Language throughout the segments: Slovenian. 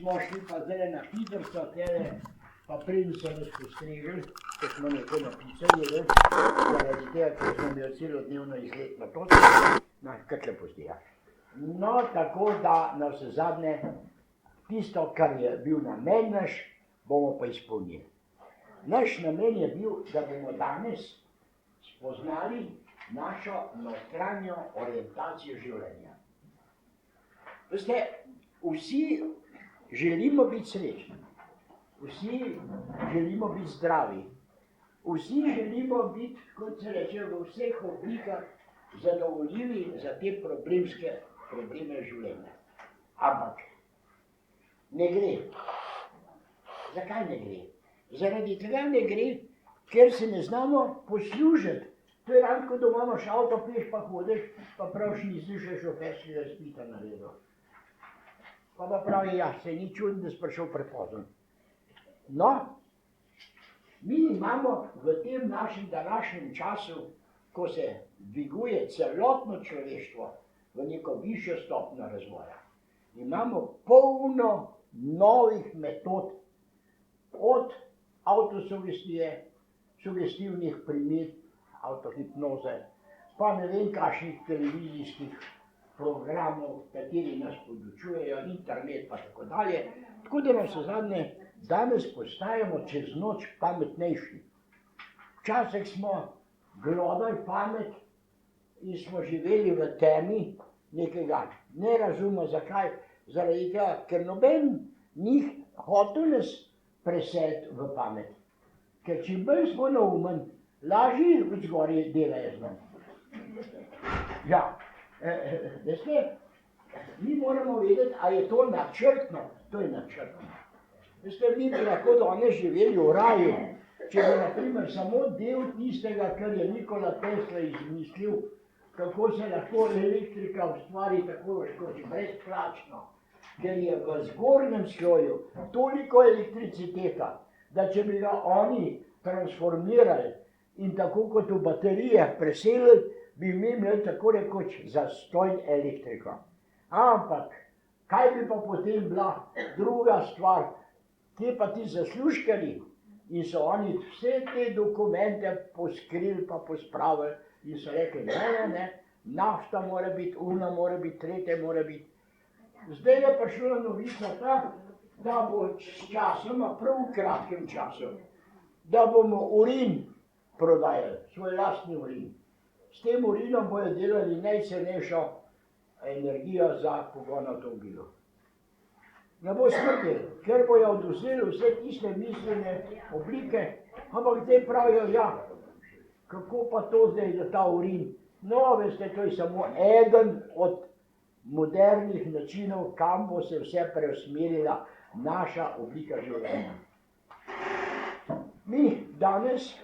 smo šli pa zdaj na hitrco, pa preden so nas postregli, ko smo nekaj napisali, zaradi tega, ker smo imeli celodnevno izletno točko, kar lepo zdi. No, tako da na vse zadnje, tisto, kar je bil namen naš, bomo pa izpolnili. Naš namen je bil, da bomo danes spoznali našo notranjo orientacijo življenja. Veste, vsi želimo biti srečni, vsi želimo biti zdravi, vsi želimo biti, kot se reče, v vseh oblikah zadovoljivi za te probleme življenja. Ampak ne gre. Zakaj ne gre? Zaradi tega ne gre, ker se ne znamo poslužiti. To je ravno, ko doma imaš avto, peš pa hodiš, pa praviš, nisi še šoferskega izpita naredil. Pa pravi, ja, se ni čudno, da si prišel prepozno. No, mi imamo v tem našem današnjem času, ko se dviguje celotno človeštvo v neko višjo stopnjo razvoja, imamo polno novih metod, od avtosugestije, sugestivnih primer, avtohipnoze, pa ne vem kakšnih televizijskih programov, kateri nas podučujejo, internet pa tako dalje. Tako da na vse zadnje danes postajamo čez noč pametnejši. Včasih smo glodali pamet in smo živeli v temi nekega nerazuma. Zakaj? Zaradi tega, ker noben njih hotel nas preseliti v pamet. Ker čim bolj smo naumen, lažje od zgoraj delajo z nami. Ja, veste, mi moramo vedeti, a je to načrtno. To je načrtno. Veste, mi bi lahko danes živeli v raju, če bi na primer samo del tistega, kar je Nikola Tesla izmislil, kako se lahko elektrika ustvari tako skozi brezplačno, ker je v zgornjem sloju toliko elektriciteta, da če bi ga oni transformirali in tako kot v baterije preselili, bi mi imeli tako rekoč zastojn elektriko. Ampak, kaj bi pa potem bila druga stvar, kje pa ti zaslužkari? In so oni vse te dokumente poskrili pa pospravili in so rekli, ne, nafta mora biti, una mora biti, tretje mora biti. Zdaj je prišla novica ta, da bo s časoma, prav v kratkem času, da bomo urin prodajali, svoj lastni urin. S tem urinom bojo delali najcenejšo energijo za pogon avtomobilov. Ne bo smrteli, ker bojo odvzeli vse tiste mislene oblike, ampak zdaj pravijo, ja, kako pa to zdaj, da ta urin? No, veste, to je samo eden od modernih načinov, kam bo se vse preusmerila naša oblika življenja. Mi danes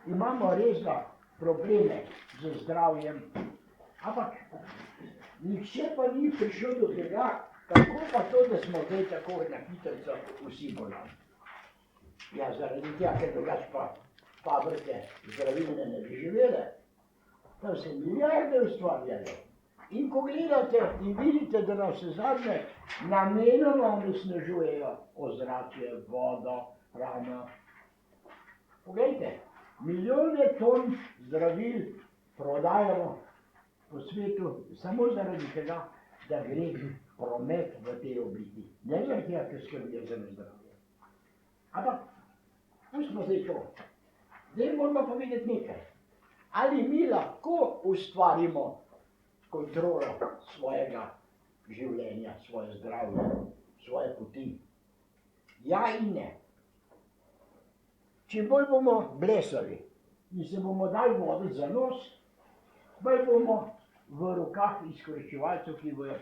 imamo resda probleme z zdravjem, ampak nihče pa ni prišel do tega, kako pa to, da smo zdaj tako na hitrco vsi bolani. Ja, zaradi tega, ker drugač pa fabrike zdravilne ne bi živele. Tam se milijarde ustvarjajo. In ko gledate in vidite, da nam se zadnje namenoma onesnažujejo ozračje, vodo, hrano. Poglejte, milijone ton zdravil prodajamo po svetu samo zaradi tega, da gre promet v tej obliki. Ne zaradi tega, ker skrbijo za zdravje. Ampak, pustimo zdaj to. Zdaj moramo pa videti nekaj. Ali mi lahko ustvarimo kontrolo svojega življenja, svoje zdravje, svoje poti? Ja in ne. Čim bolj bomo blesali in se bomo dali voditi za nos, bolj bomo v rokah izkoriščevalcev, ki bojo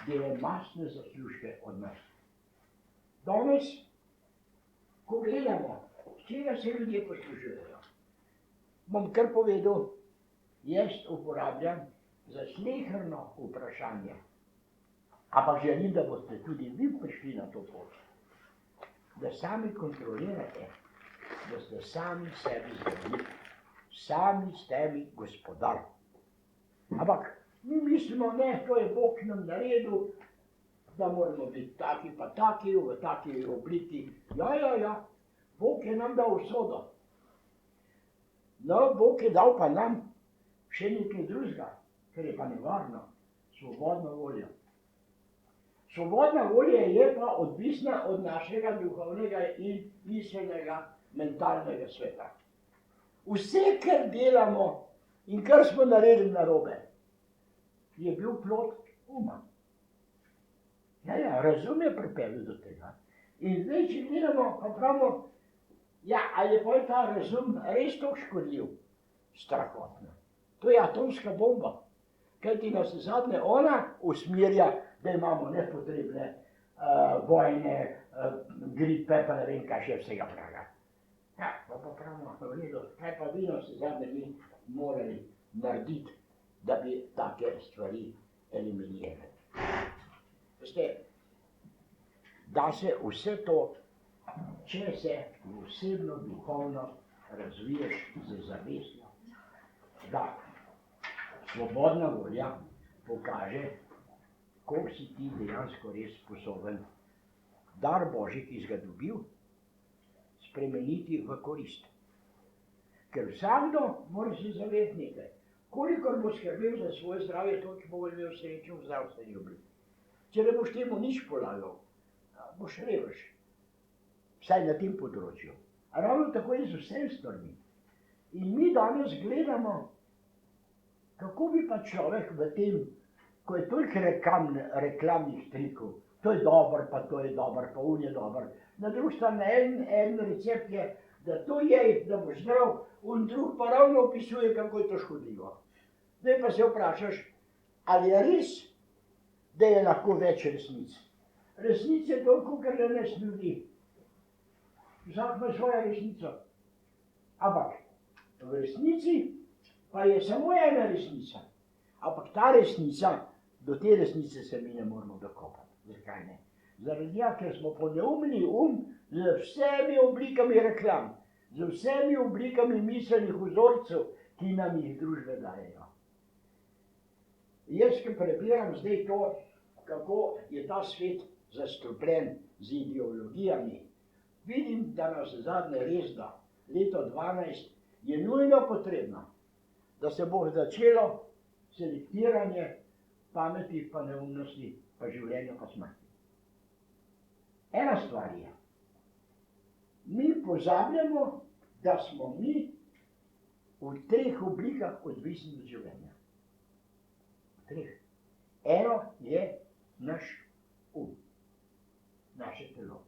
delali mastne zaslužke od nas. Danes, ko gledamo, čega se ljudje poslužujejo, bom kar povedal, jaz uporabljam za sleherno vprašanje. Ampak želim, da boste tudi vi prišli na to pot, da sami kontrolirate, da ste sami sebi zdravnik, sami ste mi gospodar. Ampak mi mislimo, ne, to je Bog nam naredil, da moramo biti taki pa taki, v taki obliki. Ja, Bog je nam dal usodo. No, Bog je dal pa nam še nekaj drugega, kar je pa nevarno, svobodno voljo. Svobodna volja je pa odvisna od našega duhovnega in miselnega, mentalnega sveta. Vse, kar delamo in kar smo naredili narobe, je bil plod uma. Ja, razum je pripeljal do tega. In zdaj, če gledamo, pa pravimo, ja, ali je pa ta razum res tako škodljiv? Strahotno. To je atomska bomba, kajti nas zadnje ona usmerja, da imamo nepotrebne vojne, gripe, pa ne vem, kaj še vsega praga. Ja, pa pravimo, kaj pa vi nas zadnje mi morali narediti, da bi take stvari eliminirali. Veste, da se vse to, če se osebno, duhovno razviješ z zavestjo, da svobodna volja pokaže, koliko si ti dejansko res sposoben dar Božji, ki si ga dobil, spremeniti v korist. Ker vsakdo mora si zavedati nekaj. Kolikor bo skrbel za svoje zdravje, toliko bo imel srečo v zdravstveni obliki. Če ne boš temu nič polagal, boš revež. Vsaj na tem področju. A ravno tako je z vsem stvarmi. In mi danes gledamo, kako bi pa človek v tem, ko je toliko reklamnih trikov, to je dober, pa to je dober, pa on je dober. Na drugi strani en recept je, da to je, da boš zdrav, on drug pa ravno opisuje, kako je to škodljivo. Zdaj pa se vprašaš, ali je res, da je lahko več resnic. Resnic je toliko, kar je nas ljudi. Vsak ima svojo resnico. Ampak v resnici pa je samo ena resnica. Ampak ta resnica, do te resnice se mi ne moramo dokopati. Zakaj ne? Zaradi tega, ker smo poneumili z vsemi oblikami reklam, z vsemi oblikami miselnih vzorcev, ki nam jih družbe dajejo. Jaz, ki prebiram zdaj to, kako je ta svet zastrupljen z ideologijami, vidim, da nas zadnje res da leto 12 je nujno potrebno, da se bo začelo selektiranje pameti, pa neumnosti, pa življenja, pa smrti. Ena stvar je, mi pozabljamo, da smo mi v treh oblikah odvisni od življenja. Treh. Eno je naš naše telo.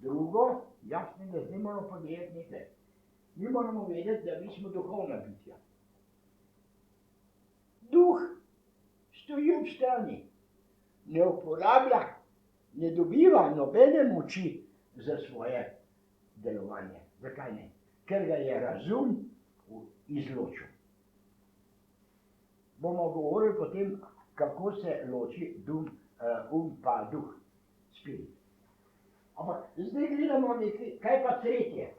Drugo, jasno, da zdaj moramo pa vedeti nekaj. Mi moramo vedeti, da mi smo duhovna bitja. Duh stoji ob strani, ne uporablja, ne dobiva nobene moči za svoje delovanje. Zakaj ne? Ker ga je razum izločil. Bomo govorili potem, kako se loči pa duh, spirit. Ampak zdaj gledamo nekaj, kaj pa tretje.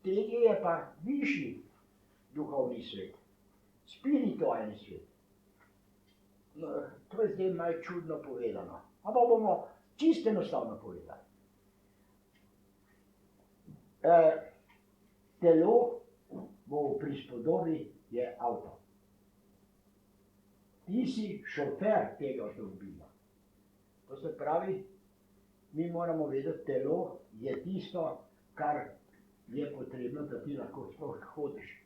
Tretje je pa višji duhovni svet, spiritualni svet. No, to je zdaj malo čudno povedano, ampak bomo čisto enostavno povedali. Telo v prispodobi je avto. Ti si šofer tega avtomobila. To se pravi, mi moramo vedeti, telo je tisto, kar je potrebno, da ti lahko sploh hodiš.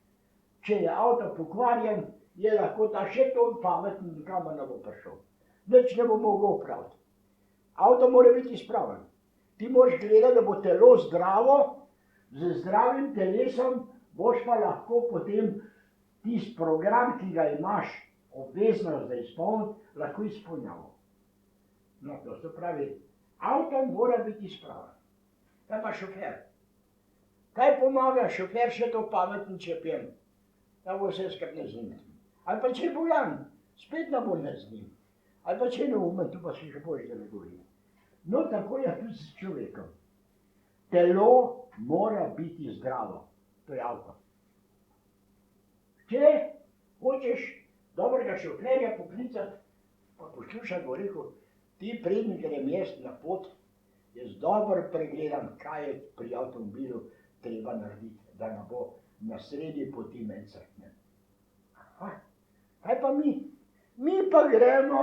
Če je avto pokvarjen, je lahko ta še toliko pameten, kamor ne bo prišel. Nič ne bo mogel opraviti. Avto mora biti izpraven. Ti moraš gledati, da bo telo zdravo, z zdravim telesom boš pa lahko potem tisti program, ki ga imaš obveznost za izpolniti, lahko izpolnjamo. No, to se pravi, avto mora biti izpraven. Kaj pa šofer? Kaj pomaga šofer še to pameten, če pijem? Da bo vse skupaj z njim. Ali pa če je bolan, spet ne bo z njim. Ali pa če je neumen, tu pa si še bolj, da ne govorim. No, tako je tudi s človekom. Telo mora biti zdravo. To je avto. Če hočeš dobrega šoferja poklicati, pa poslušaj, bo rekel, ti preden grem jaz na pot, jaz dobro pregledam, kaj je pri avtomobilu treba narediti, da ne bo na sredi poti meni crkne. Kaj pa mi? Mi pa gremo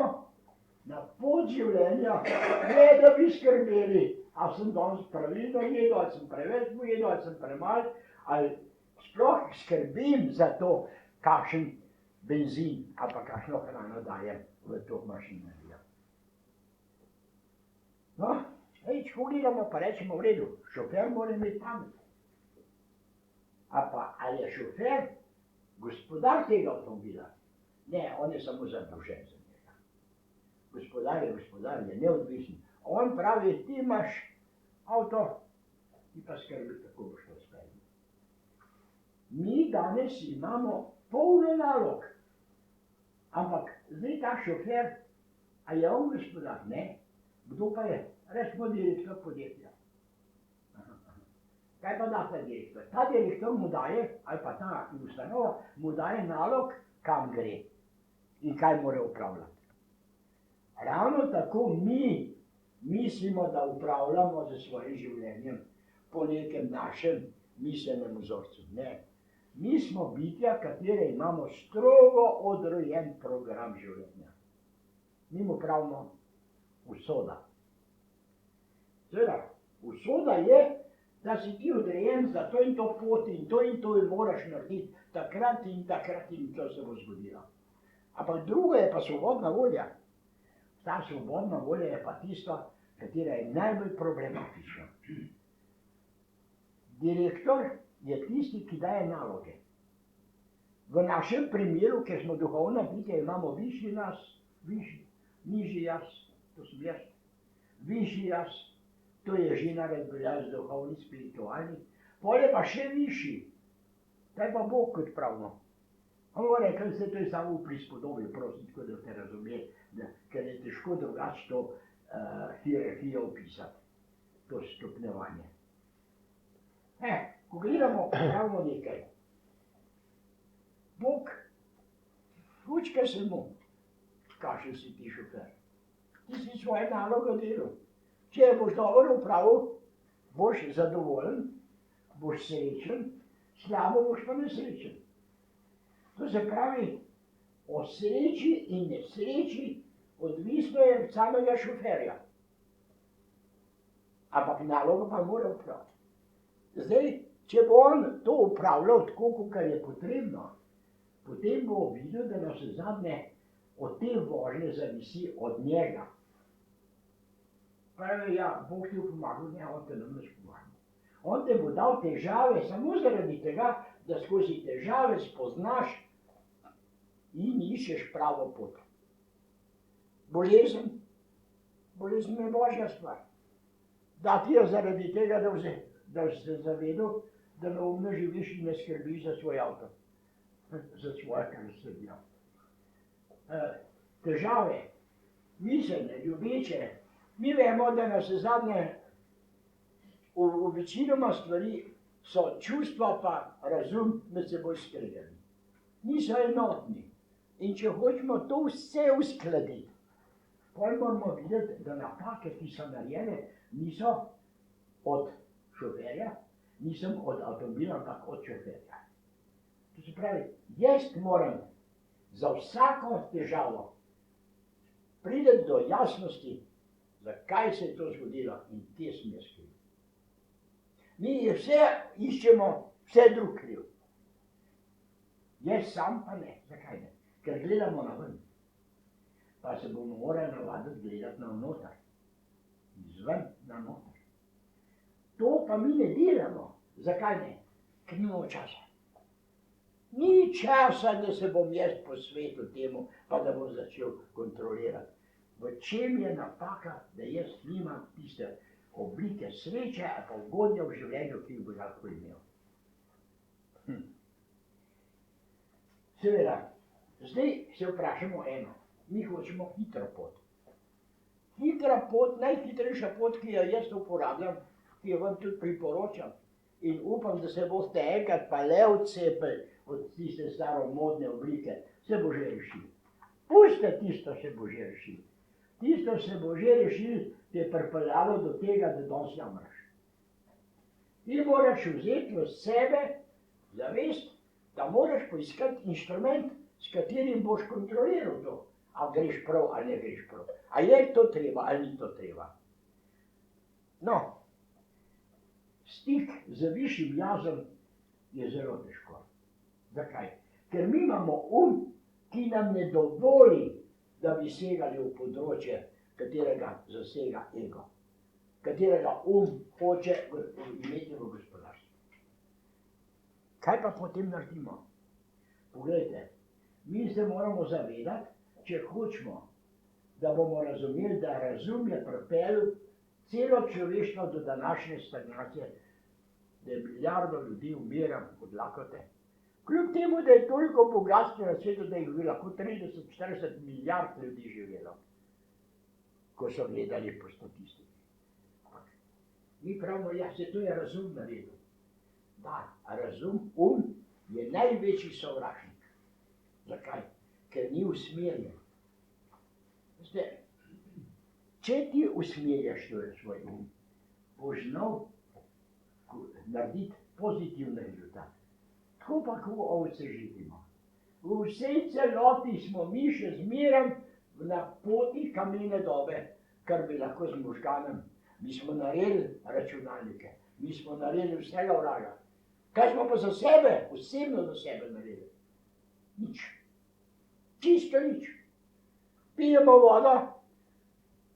na pot življenja, ne da bi skrbeli, ali sem danes pravilno jedel, ali sem preveč pojedel, ali sem premalo, ali sploh skrbim za to, kakšen benzin ali pa kakšno hrano dajem v to mašinerijo. No, če pogledamo pa rečemo v redu, šofer mora imeti pamet. Ali je šofer gospodar tega avtomobila? Ne, on je samo zadolžen za njega. Gospodar je neodvisen. On pravi, ti imaš avto, ti pa skrbi, kako boš to speljal. Mi danes imamo polno nalog, ampak zdaj ta šofer, a je on gospodar? Ne. Kdo pa je? Recimo direktor podjetja. Kaj pa da ta direktor? Ta direktor mu daje, ali pa ta ustanova, mu daje nalog, kam gre in kaj mora upravljati. Ravno tako mi mislimo, da upravljamo z svojim življenjem po nekem našem miselnem vzorcu. Ne. Mi smo bitja, katere imamo strogo odrejen program življenja. Mi mu pravimo usoda. Seveda, usoda je, da si ti odrejen za to in to pot in to moraš narediti takrat in to se bo zgodilo. Ampak drugo je pa svobodna volja. Ta svobodna volja je pa tisto, katera je najbolj problematična. Direktor je tisti, ki daje naloge. V našem primeru, ker smo duhovna bitja, imamo višji nas, nižji jaz, to sem jaz, višji jaz, to je že naredil jaz, duhovni, spiritualni, pol je pa še višji, to je pa Bog, kot pravimo. On bo rekel, se to je samo v prispodobi, prosim, tako da te razumije, ker je težko drugače to hierarhijo opisati, to stopnjevanje. Ko gledamo, pravimo nekaj. Bog, učka se mu, kakšen si ti šofer. Ti si svoje naloge delal. Če boš dobro upravil, boš zadovoljen, boš srečen, slabo boš pa nesrečen. To se pravi, o sreči in nesreči odvisno je od samega šoferja. Ampak nalogo pa mora upraviti. Zdaj, če bo on to upravljal tako, kot je potrebno, potem bo videl, da nas zadnje od te vožnje zavisi od njega. Pravi, ja, Bog ti bo pomagal, ne, on te nam ne pomagal. On te bo dal težave samo zaradi tega, da skozi težave spoznaš in iščeš pravo pot. Bolezen je božja stvar. Da ti je zaradi tega, da si se zavedel, da neumno živiš in ne skrbiš za svoj avto, za svojo karoserijo. Težave, miselne, ljubeče, mi vemo, da nas zadnje v večinoma stvari so čustva pa razum med seboj skregani. Niso enotni. In če hočemo to vse uskladiti, potem moramo videti, da napake, ki so narejene, niso od šoferja, nisem od avtomobila, ampak od šoferja. To se pravi, jaz moram za vsako težavo priti do jasnosti, zakaj se je to zgodilo in kje sem jaz kriv. Mi vse iščemo, vse drug kriv. Jaz sam pa ne. Zakaj ne? Ker gledamo na ven. Pa se bomo morali navaditi gledati na noter. Izven na noter. To pa mi ne delamo. Zakaj ne? Ker nimamo časa. Ni časa, da se bom jaz posvetil temu, pa da bom začel kontrolirati. V čem je napaka, da jaz nimam tiste oblike sreče ali pa ugodja v življenju, ki jih bo lahko imel. Seveda, zdaj se vprašamo eno. Mi hočemo hitro pot. Hitra pot, najhitrejša pot, ki jo jaz uporabljam, ki jo vam tudi priporočam. In upam, da se boste enkrat pa le odcepili od tiste staromodne oblike, se bo že rešil. Pustite tisto, se bo že rešil. Tisto se bo že rešil, te je pripeljalo do tega, da danes jamraš. Ti moraš vzeti v sebe zavest, da moraš poiskati inštrument, s katerim boš kontroliral to, ali greš prav ali ne greš prav. A je to treba ali ni to treba. No, stik z višjim jazom je zelo težko. Zakaj? Ker mi imamo ki nam ne dovoli, da bi segali v področje, katerega zasega ego, katerega hoče imeti v gospodarstvu. Kaj pa potem naredimo? Poglejte, mi se moramo zavedati, če hočemo, da bomo razumeli, da razum je pripeljal celo človeštvo do današnje stagnacije, da je milijardo ljudi umira od lakote. Kljub temu, da je toliko bogatstva na svetu, da jih bi lahko 30-40 milijard ljudi živelo, ko so gledali po statistiki. Mi pravimo, ja, se to je razum naredil. Da, razum, je največji sovražnik. Zakaj? Ker ni usmerjen. Veste, če ti usmerjaš svoj boš znal narediti pozitivni rezultat. Tako pa, ko ovce živimo. V vsej celoti smo mi še zmeraj na poti kamene dobe, kar bi lahko z možganem. Mi smo naredili računalnike, mi smo naredili vsega vraga. Kaj smo pa za sebe, osebno za sebe naredili? Nič. Čisto nič. Pijemo vodo,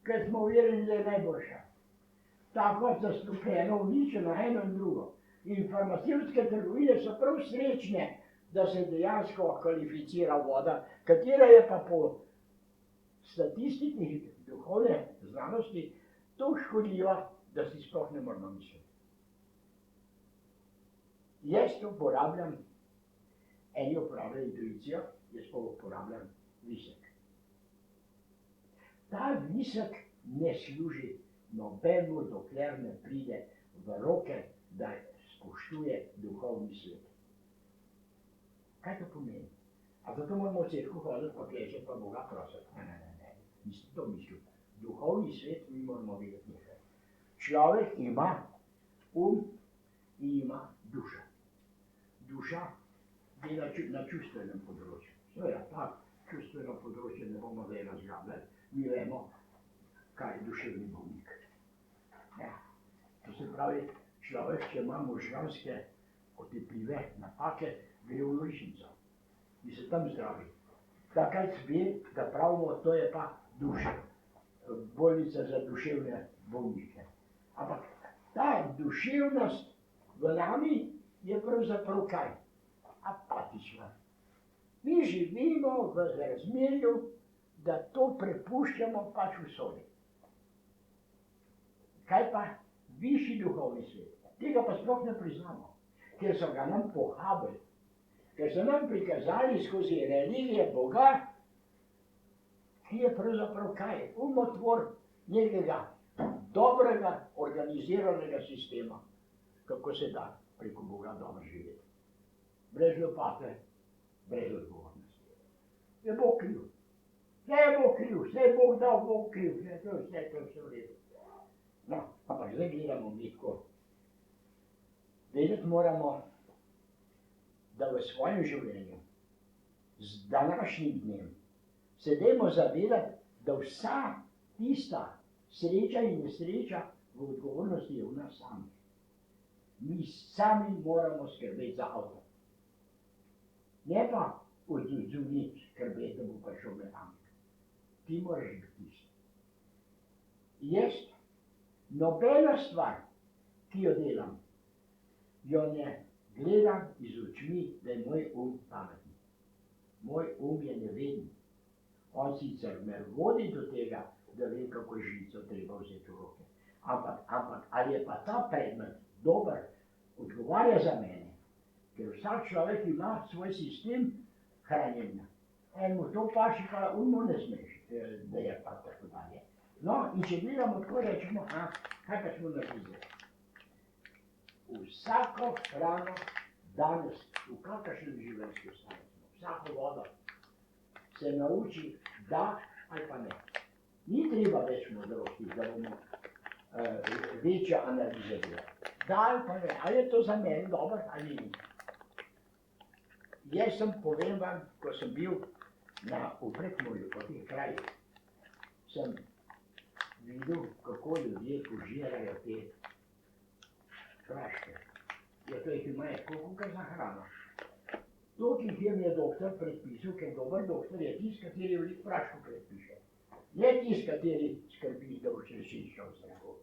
ker smo verjeli, da je najboljša. Tako zastrupljeno, uničeno eno in drugo. In farmacevtske trgovine so prav srečne, da se dejansko kvalificira voda, katera je pa po statistiki duhovne znanosti to škodljiva, da si sploh ne moramo misliti. Jaz uporabljam, eni uporabljajo intuicijo, jaz pa uporabljam visek. Ta visek ne služi nobenu, dokler ne pride v roke, da spoštuje duhovni svet. Kaj to pomeni? A zato moramo v cerkev hoditi, pa klečeti, pa Boga prositi? Ne. Nisem to mislil. Duhovni svet mi moramo vedeti nekaj. Človek ima in ima dušo. Duša dela na čustvenem področju. Seveda, ta čustveno področje ne bomo zdaj razglabljali. Mi vemo, kaj je duševni bolnik. Ja. To se pravi, človek, če ima možganske otepljive napake, gre v bolnišnico in se tam zdravi. Takrat ve, da pravimo, to je pa duša, bolnica za duševne bolnike. Ampak ta duševnost v nami je pravzaprav kaj? Apatična. Mi živimo v razmerju, da to prepuščamo pač v sobi. Kaj pa višji duhovni svet? Tega pa sploh ne priznamo, ker so ga nam pohabili, ker so nam prikazali skozi religije Boga, ki je pravzaprav kaj? Umotvor nekega dobrega, organiziranega sistema, kako se da preko Boga dobro živeti. Brez lopate, brez odgovornosti. Je Bog kriv. Vse je Bog kriv, vse je Bog dal, Bog kriv, vse je v redu. No, ampak zdaj gledamo mi tako. Vedeti moramo, da v svojem življenju, z današnjim dnem, se dajmo zavedati, da vsa tista sreča in nesreča v odgovornosti je v nas samih. Mi sami moramo skrbeti za avto. Ne pa od zunaj skrbeti, da bo prišel mehanik. Ti moraš biti tisti. Jaz nobena stvar, ki jo delam, jo ne gledam iz očmi, da je moj pametni. Moj je neveden. On sicer me vodi do tega, da vem, kako žlico treba vzeti v roke. Ampak ali je pa ta predmet dober, odgovarja za mene, ker vsak človek ima svoj sistem hranjenja. Enemu to paši, pa ne smeš, da je pa tako dalje. No, in če gledamo tako, rečemo, kaj pa smo naredili? Vsako hrano danes, v kakršnem življenjskem stanju smo, vsako vodo se nauči da ali pa ne. Ni treba več modrosti, da bomo večja analiza delali. Daj pa ne, ali je to za mene dobro ali ni. Jaz sem, povem vam, ko sem bil v Prekmurju, po teh krajih, sem videl, kako ljudje požirajo te praške. Ja, to jih imajo koliko za hrano. To, ki jim je doktor predpisal, ker dober doktor je tisti, kateri veliko praško predpiše. Ne tisti, kateri skrbi, da boš rešil zdravil.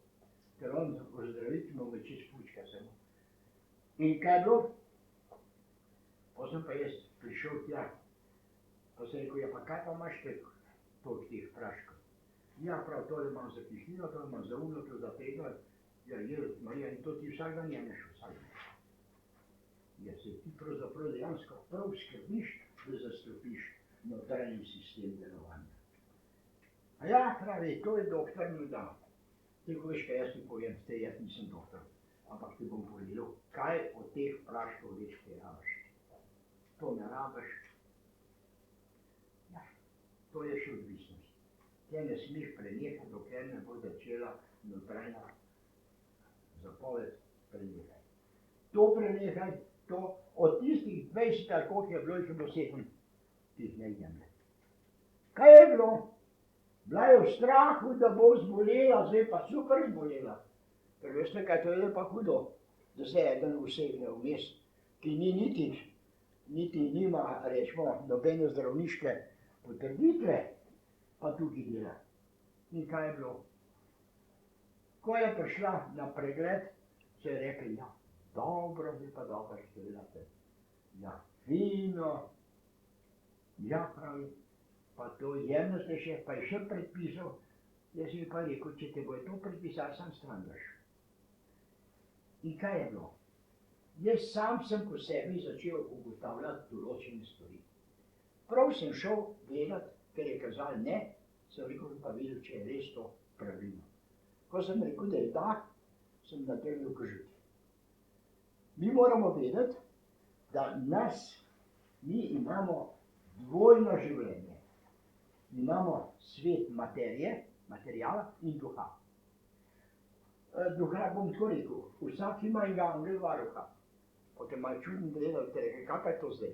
Ker on ozdravitno moči spučka samo. In kaj je bilo? Potem pa jaz prišel tja, pa sem rekel, ja pa kaj pa imaš toliko teh praškov? Ja, prav, tole imam za kislino, tole imam za uno, to za tega. Ja, Marija, in to ti vsak dan jemeš, vsak dan. Ja, se ti pravzaprav dejansko prav skrbiš, da zastopiš notranji sistem delovanja. A ja, pravi, to je doktor mi dal. Ti veš, kaj jaz ti povem, jaz nisem doktor, ampak ti bom povedal, kaj od teh praškov več kaj rabiš. To ne rabiš. Ja, to je še odvisnost. Te ne smeš prenehati, dokler ne bo začela notranja zapoved prenehaj. To prenehaj, to od tistih 20 ali koliko je bilo, jih je bilo 7, tih ne jemlje. Kaj je bilo? Bila je v strahu, da bo zbolela, zdaj pa super zbolela. Ker veste, kaj to je pa hudo, da se eden usegne vmes, ki ni niti nima, rečemo, nobene zdravniške potrditve, pa tukaj dela. In kaj je bilo? Ko je prišla na pregled, se je rekli, ja, dobro, zdaj pa dobro delate. Ja, fino. Ja, pravi, pa to jemljate še, pa je še predpisal. Jaz bi pa rekel, če te bojo to predpisal, sam stran daš. In kaj je bilo? Jaz sam sem po sebi začel ugotavljati določene stvari. Prav sem šel gledat, ker je kazal ne, sem rekel, pa videl, če je res to pravilno. Ko sem rekel, da je da, sem natrnil kožuti. Mi moramo vedeti, da mi imamo dvojno življenje. Imamo svet materije, materijala in duha. Duha bom tako rekel, vsak ima enega angel varuha. Potem malo čudno gledal, te rekel, kaj pa je to zdaj?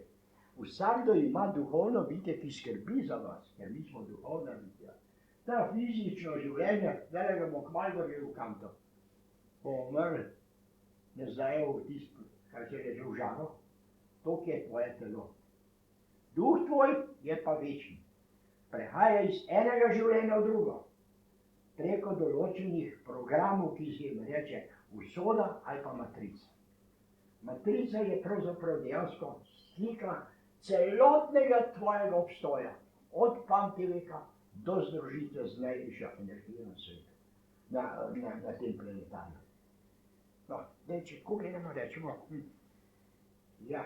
Vsakdo ima duhovno bitje, ki skrbi za vas, ker mi smo duhovna bitja. Ta fizično življenje, zdaj ga bomo kmalu vrgli v kanto. Bomo umrli, ne zdaj v tisto, kar se reče v žaro, to, ki je tvoje telo. Duh tvoj je pa večni. Prehaja iz enega življenja v drugo. Preko določenih programov, ki se jim reče usoda ali pa matrica. Matrica je pravzaprav dejansko slika celotnega tvojega obstoja, od pamtiveka do združitve z najvišjo energijo na svetu, na tem planetarju. No, zdaj, če tako gledamo, rečemo, ja,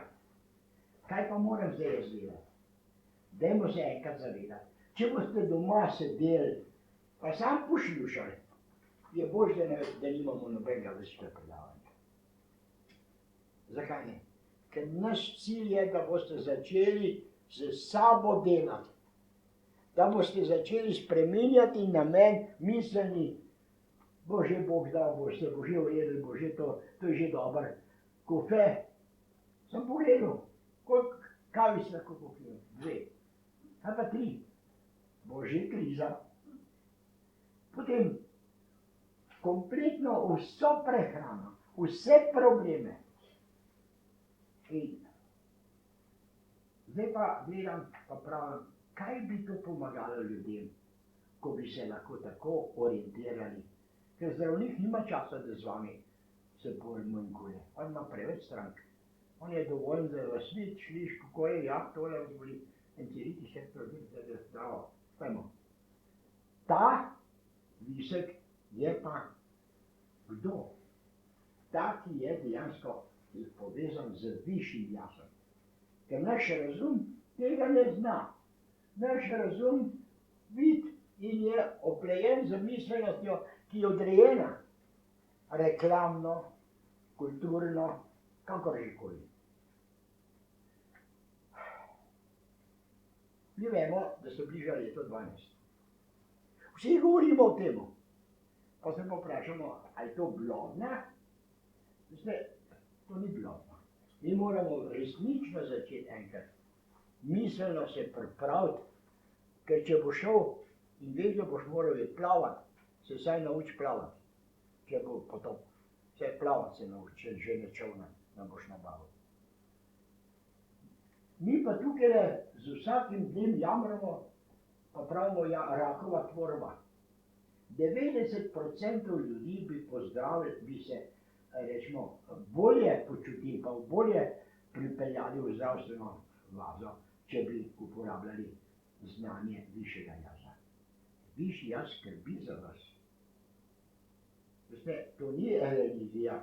kaj pa moram zdaj jaz delati? Dajmo se enkrat zavedati. Če boste doma sedeli, pa sam pošljušali, je bolj, da nimamo nobenega večjega predavanja. Zakaj ne? Ker naš cilj je, da boste začeli s sabo delati. Da boste začeli spreminjati namen miselni. Bo že Bog dal, boste bo že uredili, bo že to je že dobro. Kofe, sem pogledal, koliko kavic lahko popijem? 2, ali pa 3. Bo že kriza. Potem kompletno vso prehrano, vse probleme. In zdaj pa gledam, pa pravim, kaj bi to pomagalo ljudem, ko bi se lahko tako orientirali. Ker zdravnik nima časa, da z vami se bolj manjkuje. On ima preveč strank. On je dovolj, da vas vidi, šliš, kako je, ja, tole vas boli, enceritis je problem, da je zdravo. Pojmo. Ta visek je pa kdo? Ta, ki je dejansko povezan z višjim jasom. Ker naš razum tega ne zna. Naš razum vidi in je oplejen z miselnostjo, ki je odrejena reklamno, kulturno, kakorkoli. Mi vemo, da se bliža leto 12. Vsi govorimo o tem. Pa se pa vprašamo, ali je to blodna? Veste, to ni blodno. Mi moramo resnično začeti enkrat miselno se pripraviti, ker če boš šel in veš, da boš moral plavati, se vsaj nauči plavati. Če bo potop, vse plavati se nauči, že ne čovna, da boš nabavil. Mi pa tukaj z vsakim dnem jamramo, pa pravimo rakova tvorba. 90% ljudi bi pozdravili, bi se, rečemo, bolje počutili, pa bolje pripeljali v zdravstveno vazo, če bi uporabljali znanje višjega jaza. Višji jaz skrbi za vas. Veste, to ni religija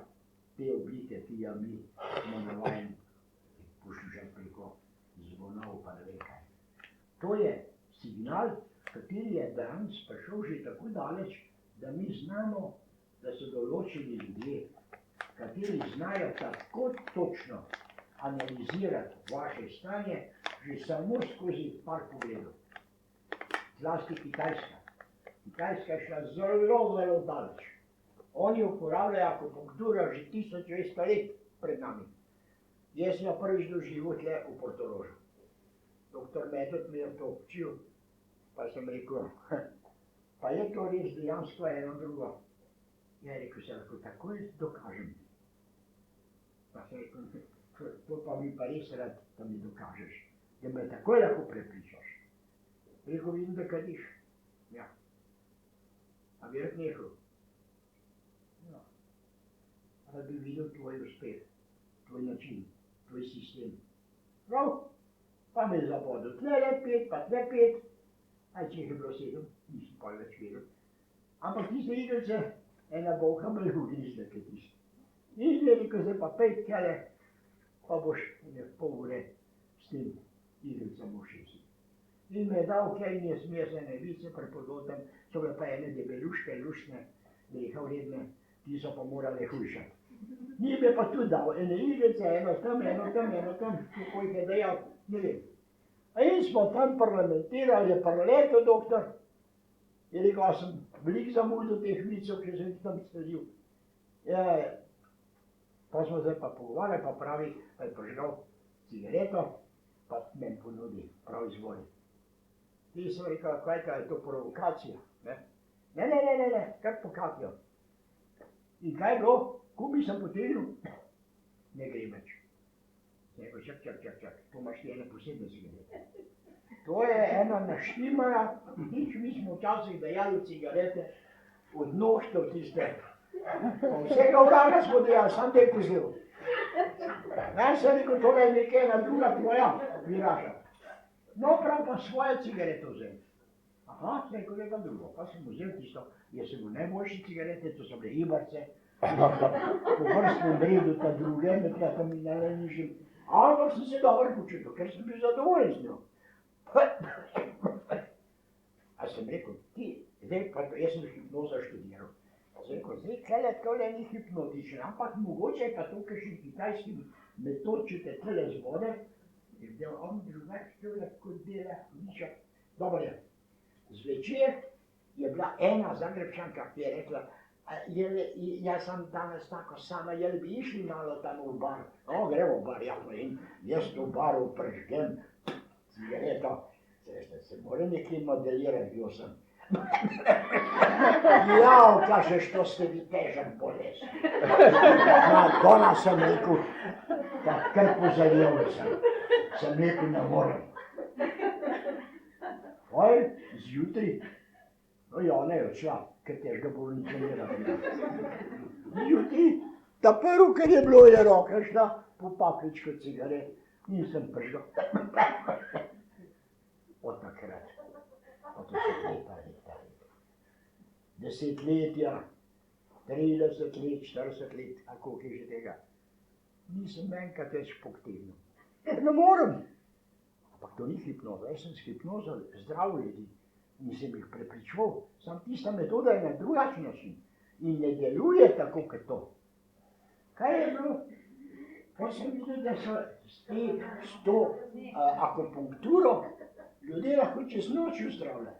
te oblike, ki jo mi smo navajeni poslušati preko zvonov pa ne vem kaj. To je signal, kateri je danes prišel že tako daleč, da mi znamo, da so določeni ljudje, kateri znajo tako točno analizirati vaše stanje, že samo skozi par pogledov. Zlasti Kitajska. Kitajska je šla zelo, zelo daleč. Oni uporabljajo akupunkturo že 1200 let pred nami. Jaz sem jo prvič doživel tle v Portorožu. Doktor Medved mi je to učil, pa sem rekel, pa je to res dejansko eno drugo. Ja, rekel se lahko takoj dokažem. Pa sem rekel, to pa mi pa res rad, da mi dokažeš, da me takoj lahko prepričaš. Rekel, vidim, da kadiš. Ja. A bi rad nehal? Ja. Da bi videl tvoj uspeh, tvoj način, tvoj sistem. Prav, pa me je zabodil tle pet, pa tle pet. Aj, če je bilo 7, nisem pa več vedel. Ampak tiste igelce, ena bolha me je ugrizla, kaj tiste. In je rekel, zdaj pa 5 kele, pa boš pol ure s tem igelcem ušesi. In me je dal kaj in je smesene vice prepodotem, so bile pa ene debeluške, lušne, greha vredne, ti so pa morale hujšati. Njim je pa tudi dal, ene igelce, eno tam, kako jih je dejal, ne vem. In smo tam parlamentirali, je preletel doktor, je rekel, a sem veliko zamudil teh vicov, ki sem tam sledil. Pa smo zdaj pa pogovarjali, pa pravi, pa je prižgal cigareto, pa meni ponudi, prav izvoli. Ti sem rekel, kaj je to provokacija? Ne, kar pokapijo. In kaj je bilo? Kubi sem potegnil? Ne gre več. Rekel, čak, to imaš ti ene posebne cigarete. To je ena naštimana, nič mi smo včasih dejali cigarete od nožtev tiste. Pa vsega vraga smo dejali, sam te pozil. Jaz sem rekel, to je nekaj ena druga tvoja viraža. No, prav pa svoje cigarete vzel. Aha, sem rekel, nekaj drugo. Pa sem vzel tisto, jaz sem bil najboljši cigarete, to so bile Ibarce. Po vrstnem redu ta druge, nekaj tam mi najnižjim. Ampak sem se dobro počutil, ker sem bil zadovoljen z njo. A sem rekel, ti, zdaj pa to, jaz sem hipnoza študiral. Sem rekel, zdaj tole tole ni hipnotičen, ampak mogoče je pa to kakšen kitajski metod, če te tole zvode, je del on drugač tole kot dela niča. Dobro je, zvečer je bila ena Zagrebčanka, ki je rekla, jaz sem danes tako sama, jel bi išli malo tam v bar? No, gremo v bar, ja, in jaz v baru prežgem cigareto. Se mora nekaj modelirati, bil sem. Ja, kažeš, to ste vi težak bolest. Dona sem rekel, pa kar pozarjel sem. Sem rekel, ne morem. Oj, zjutri. No ja, ne je odšla, ker težga bolnica ni rabila. Zjutri, ta prv, ker je bilo, je roka šla po pakličko cigaret. Nisem prižgal. Od takrat. Od leta. Desetletja, 30 let, 40 let, a koliko je že tega. Nisem enkrat več poktegnil. Ne morem. Ampak to ni hipnoza, jaz sem s hipnozo zdrav ljudi. Nisem jih prepričval, samo tista metoda je na drugačen način in ne deluje tako kot to. Kaj je bilo? Kaj sem videl, da so s to akupunkturo ljudje lahko čez noč uzdravljali.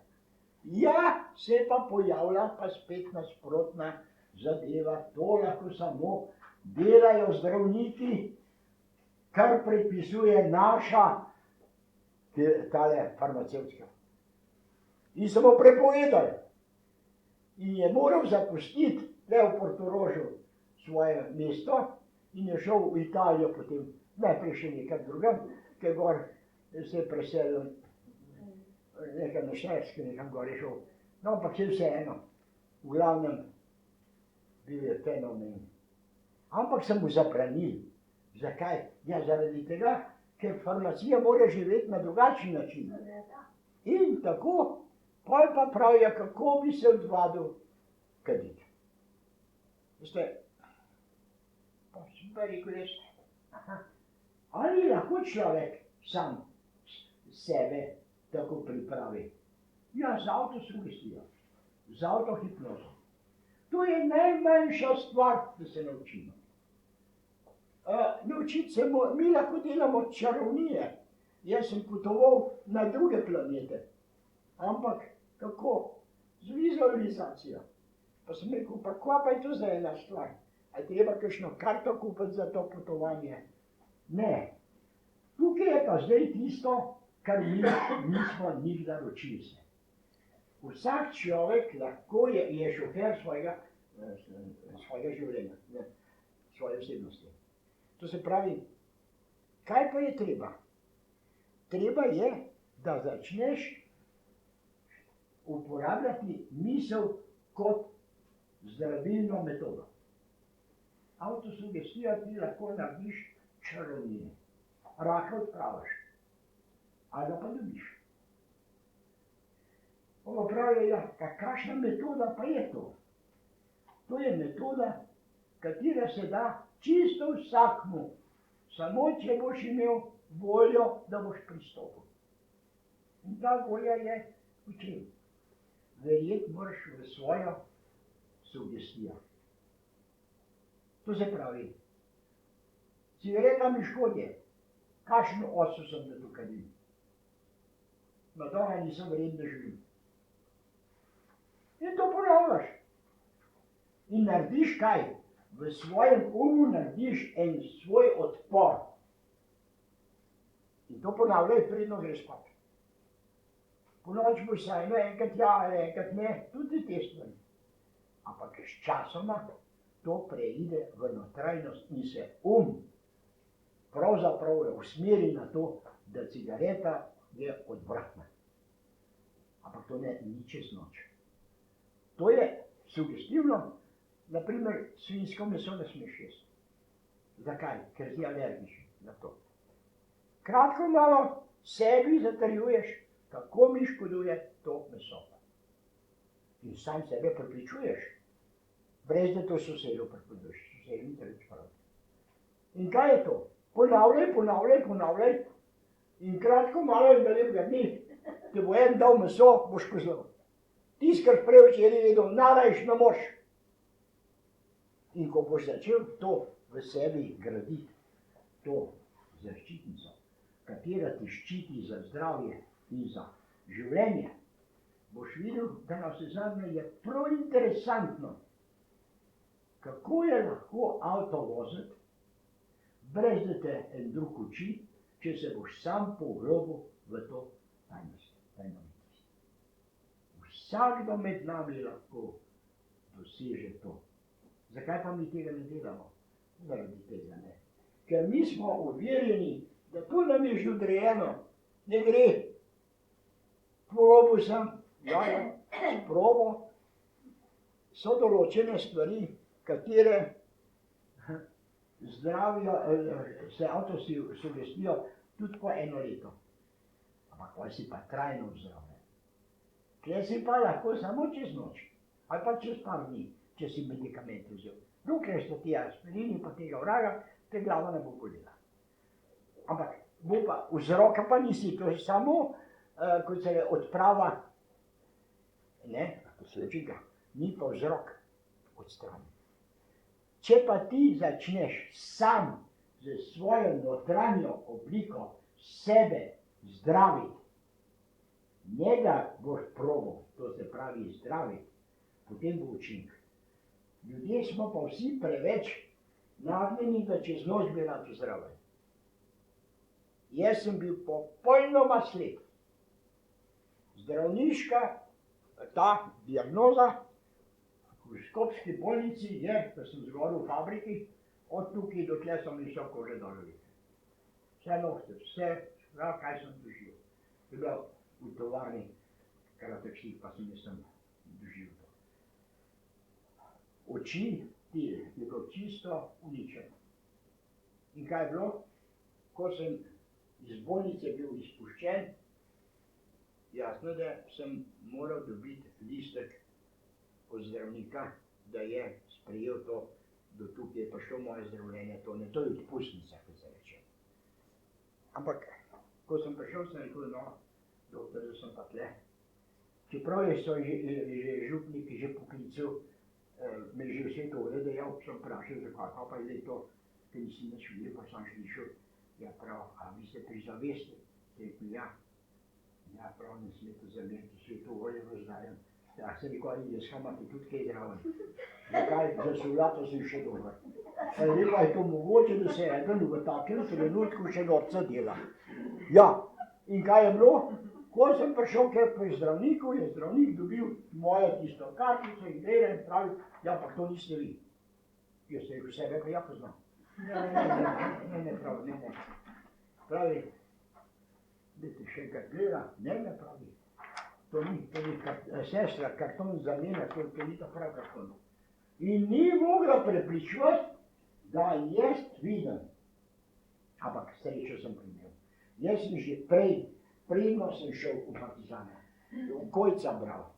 Ja, se pa pojavlja pa spet nasprotna zadeva. To lahko samo delajo zdravniki, kar predpisuje naša tale farmacevtska. In so mu prepovedali. In je moral zapustiti le v Portorožu svoje mesto in je šel v Italijo potem, najprej še nekaj drugam, ker gor se je preselil nekaj na Štajerske, nekam gor je šel. No, ampak je vseeno. V glavnem bil je fenomen. Ampak sem mu zabranil. Zakaj? Ja, zaradi tega, ker farmacija mora živeti na drugačen način. In tako, pol pa pravijo, kako bi se odvadil kaditi. Veste, pa sem pa rekel, ali lahko človek sam sebe tako pripravi? Ja, z avtosugestijo, z avtohipnozo. To je najmanjša stvar, da se naučimo. Naučiti se mi lahko delamo čarovnije. Jaz sem potoval na druge planete. Ampak kako? Z vizualizacijo. Pa sem rekel, pa kva pa je to za ena stvar? A je treba kakšno karto kupiti za to potovanje? Ne. Tukaj je pa zdaj tisto, kar mi nismo nikdar učili se. Vsak človek lahko je šofer svojega življenja, svoje osebnosti. To se pravi, kaj pa je treba? Treba je, da začneš uporabljati misel kot zdravilno metodo. Avtosugestijo ti lahko narediš čarovnije. Raka odpraviš. Ali ga pa dobiš. Ovo pravijo, ja, kakšna metoda pa je to? To je metoda, katera se da čisto vsakmu, samo če boš imel voljo, da boš pristopil. In ta volja je v čem? Verjeti moraš v svojo sugestijo. To se pravi, cigareta mi škodi, kakšno osu sem da tukaj bil. Na toga nisem vreden, da živim. In to ponavljaš. In narediš kaj? V svojem umu narediš en svoj odpor. In to ponavljaj, predno greš spat. Ponoči boš sajno enkrat ja, enkrat ne, tudi te stvari. Ampak s časoma to preide v notrajnost in se pravzaprav usmeri na to, da cigareta je odvratna. Ampak to ne ni čez noč. To je sugestivno, naprimer svinjsko meso ne smeš jesti. Zakaj? Ker si alergičen na to. Kratko malo sebi zatrjuješ, kako mi škoduje to meso. In sam sebe prepričuješ, brez da to sosedu prepričuješ, sosedu ni reč prav. In kaj je to? Ponavljaj. In kratko malo in lepega dni, te bo en dal meso, boš poznal. Tisti, kar prej včeraj vedel, narajš ne moreš. In ko boš začel to v sebi graditi, to zaščitnico, katera ti ščiti za zdravje in za življenje, boš videl, da navsezadnje je prav interesantno, kako je lahko avto voziti, brez da te en drug uči, če se boš sam poglobil v to tajnost. Vsakdo med nami lahko doseže to. Zakaj pa mi tega ne delamo? Zaradi tega ne. Ker mi smo uverjeni, da to nam je že odrejeno. Ne gre. Probil sem, probo. So določene stvari, katere zdravijo, se avtosugestijo tudi po eno leto. Ampak kaj si pa trajno zdravljen. Kje si pa lahko samo čez noč, ali pa čez par dni, če si medikamente vzel. Dokler so ti aspirini pa tega vraga, te glava ne bo bolela. Ampak bo pa vzroka pa nisi, to je samo, kot se je odprava, ne, učinka, ni pa vzrok odstranjen. Če pa ti začneš sam z svojo notranjo obliko sebe zdraviti, Ne da boš probal, to se pravi zdravi, potem bo učinek. Ljudje smo pa vsi preveč nagnjeni, da čez noč bi rad zdravi. Jaz sem bil popolnoma slep. Zdravniška, ta diagnoza v Škofski bolnici je, da sem zgoril v fabriki, od tukaj do tle sem nišel kože dolje. Vse nohte, vse, kaj sem doživel. Je bil v tovarni karatekših, pa sem doživel to. Oči ti je bilo čisto uničeno. In kaj je bilo? Ko sem iz bolnice bil izpuščen, jasno, da sem moral dobiti listek od zdravnika, da je sprejel to, do tukaj je prišlo moje zdravljenje, to ne, to je odpustnica, kot se reče. Ampak, ko sem prišel, sem rekel, no, doktor, da sem pa tle. Čeprav so že župniki že poklical, me že vse to dejal, sem vprašal, zakaj pa je to, ker nisi nič videl, pa sem slišal, ja prav, a vi ste pri zavesti? Rekel, ja. Ja, prav, ne smete zameriti, svetu volje vzdajem. Ja, sem rekel, jaz imate tudi kaj zraven. Zakaj? Za soldato sem še dober. Rekel, je to mogoče, da se eden v takem trenutku še norca dela. Ja, in kaj je bilo? Ko sem prišel pri zdravniku, je zdravnik dobil mojo tisto kartico in gleda in pravi, ja, pa to niste vi. Jaz sem rekel, sebe pa ja poznam. Ne, pravi, ne. Pravi, dajte še enkrat gleda, ne pravi. To ni sestra, karton za mene, to ni ta prav karton. In ni mogla prepričovati, da jaz vidim. Ampak srečo sem primeril. Jaz sem že predno sem šel v partizane, v Kojca bral.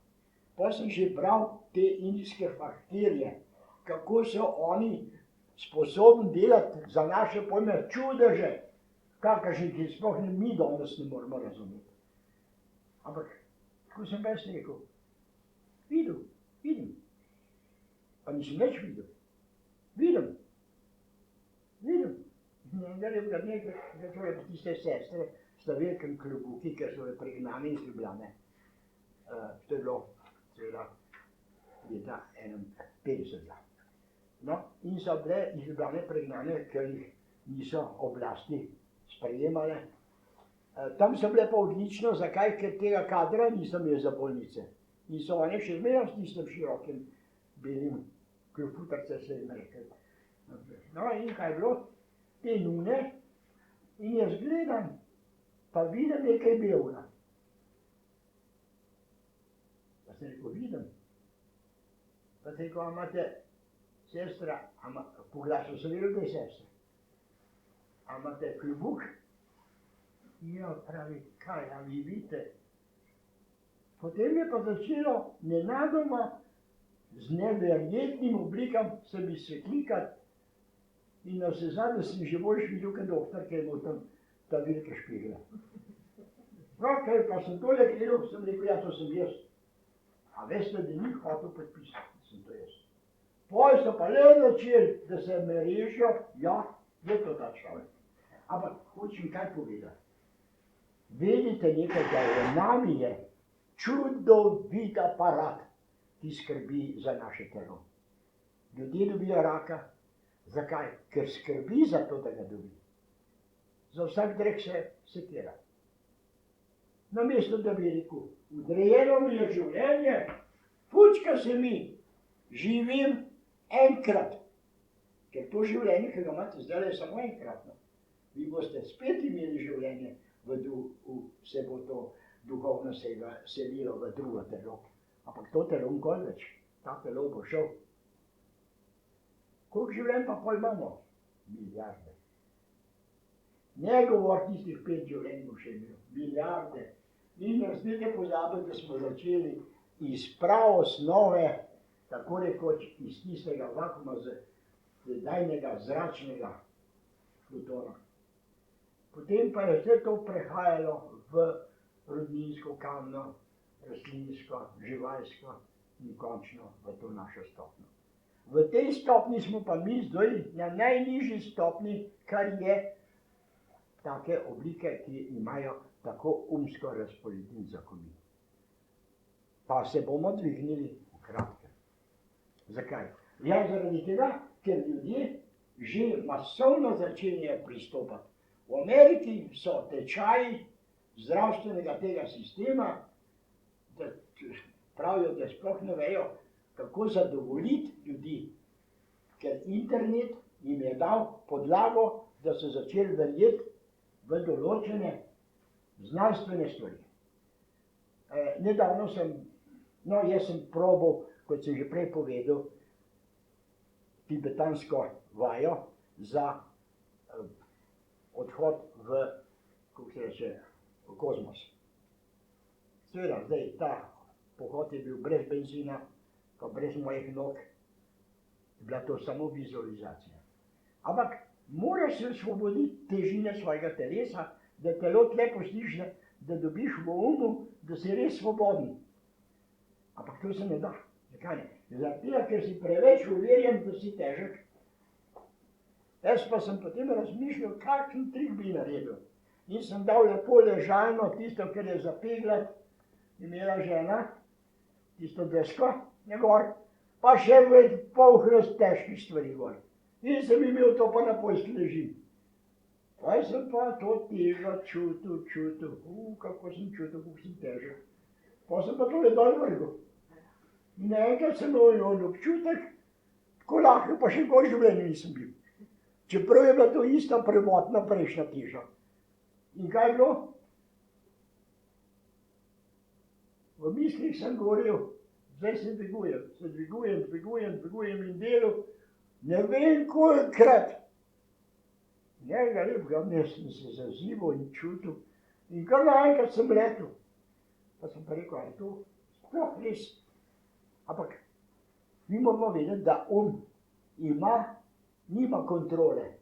Pa sem že bral te indijske faktirje, kako so oni sposobni delati za naše pojme čudeže, kakršnih, ki sploh mi danes ne moramo razumeti. Ampak, ko sem jaz rekel, vidim, pa nisem več videl, vidim. To je pa tiste sestre, sta velikem klobuki, ker so je pregnane iz Ljubljane. To je bilo seveda leta 51. No, in so bile iz Ljubljane pregnane, ker jih niso oblasti sprejemale. Tam so bile pa odlično, zakaj? Ker tega kadra nisem imel za bolnice. In so oni še zmeraj s tistem širokim belim klofutarce se jim rekel. No, in kaj je bilo? Te nune, in jaz gledam, pa vidim nekaj belega. Pa sem rekel, vidim. Pa sem rekel, a imate sestra, po glasu sem vedel, da je sestra. A imate klobuk? Ja, pravi, kaj, a vi vidite? Potem je pa začelo nenadoma z neverjetnim oblikam se mi svetlikati in na vse zadnje sem že boljš videl, kot doktor, ki je imel tam ta velike špegle. No, kaj pa sem tole gledal, sem rekel, ja, to sem jaz. A veste, da ni hotel podpisati, sem to jaz. Potem so pa le začeli, da se me rešijo, ja, je to ta človek. Ampak hočem kaj povedati. Vedite nekaj, da v nami je čudovit aparat, ki skrbi za naše telo. Ljudje dobijo raka. Zakaj? Ker skrbi za to, da ga dobi. Za vsak drek se sekira. Namesto, da bi rekel, odrejeno mi je življenje, fučka se mi, živim enkrat. Ker to življenje, ki ga imate zdaj, je samo enkratno. Vi boste spet imeli življenje, se bo to duhovno selilo v drugo telo. Ampak to telo nikoli več, ta telo bo šel. Koliko življenj pa pol imamo? Milijarde. Ne govor tistih 5 življenj bo še imel. Milijarde. In ne smete pozabiti, da smo začeli iz prav osnove, tako rekoč iz tistega vakuma sedajnega zračnega plutora. Potem pa je vse to prehajalo v rodninsko, kamno, rastlinsko, živalsko in končno v to našo stopnjo. V tej stopni smo pa mi zdaj na najnižji stopni, kar je take oblike, ki imajo tako umsko razporednico kot mi. pa se bomo dvignili v kratkem. Zakaj? Ja, zaradi tega, ker ljudje že masovno začenjajo pristopati. V Ameriki so tečaji zdravstvenega tega sistema, da pravijo, da sploh ne vejo, kako zadovoljiti ljudi, ker internet jim je dal podlago, da so začeli verjeti v določene znanstvene stvari. Nedavno jaz sem probal, kot sem že prej povedal, tibetansko vajo za odhod v, kako se reče, v kozmos. Seveda, zdaj ta pohod je bil brez benzina, pa brez mojih nog, bila to samo vizualizacija. Ampak moraš se osvoboditi težine svojega telesa, da telo tle pustiš, da dobiš v umu, da si res svoboden. Ampak to se ne da. Zakaj ne? Zato, ker si preveč uverjen, da si težek. Jaz pa sem potem razmišljal, kakšen trik bi naredil. In sem dal lepo ležalno, tisto, kar je zapeglati, imela žena, tisto desko, gor, pa še v pol hrst težkih stvari gor. In sem imel to, pa na postelji ležim. Pa sem pa to težo čutil, kako sem čutil, kako sem težek. Pa sem pa tole dol vrgel. In naenkrat sem imel občutek, tako lahko pa še gor življenju nisem bil. Čeprav je bila to ista prvotna prejšnja teža. In kaj je bilo? V mislih sem govoril, zdaj se dvigujem in delal, ne vem kolikrat. Njega lepega dne sem se zazival in čutil in kar naenkrat sem letel. Pa sem pa rekel, je to sploh res. Ampak mi moramo vedeti, da nima kontrole.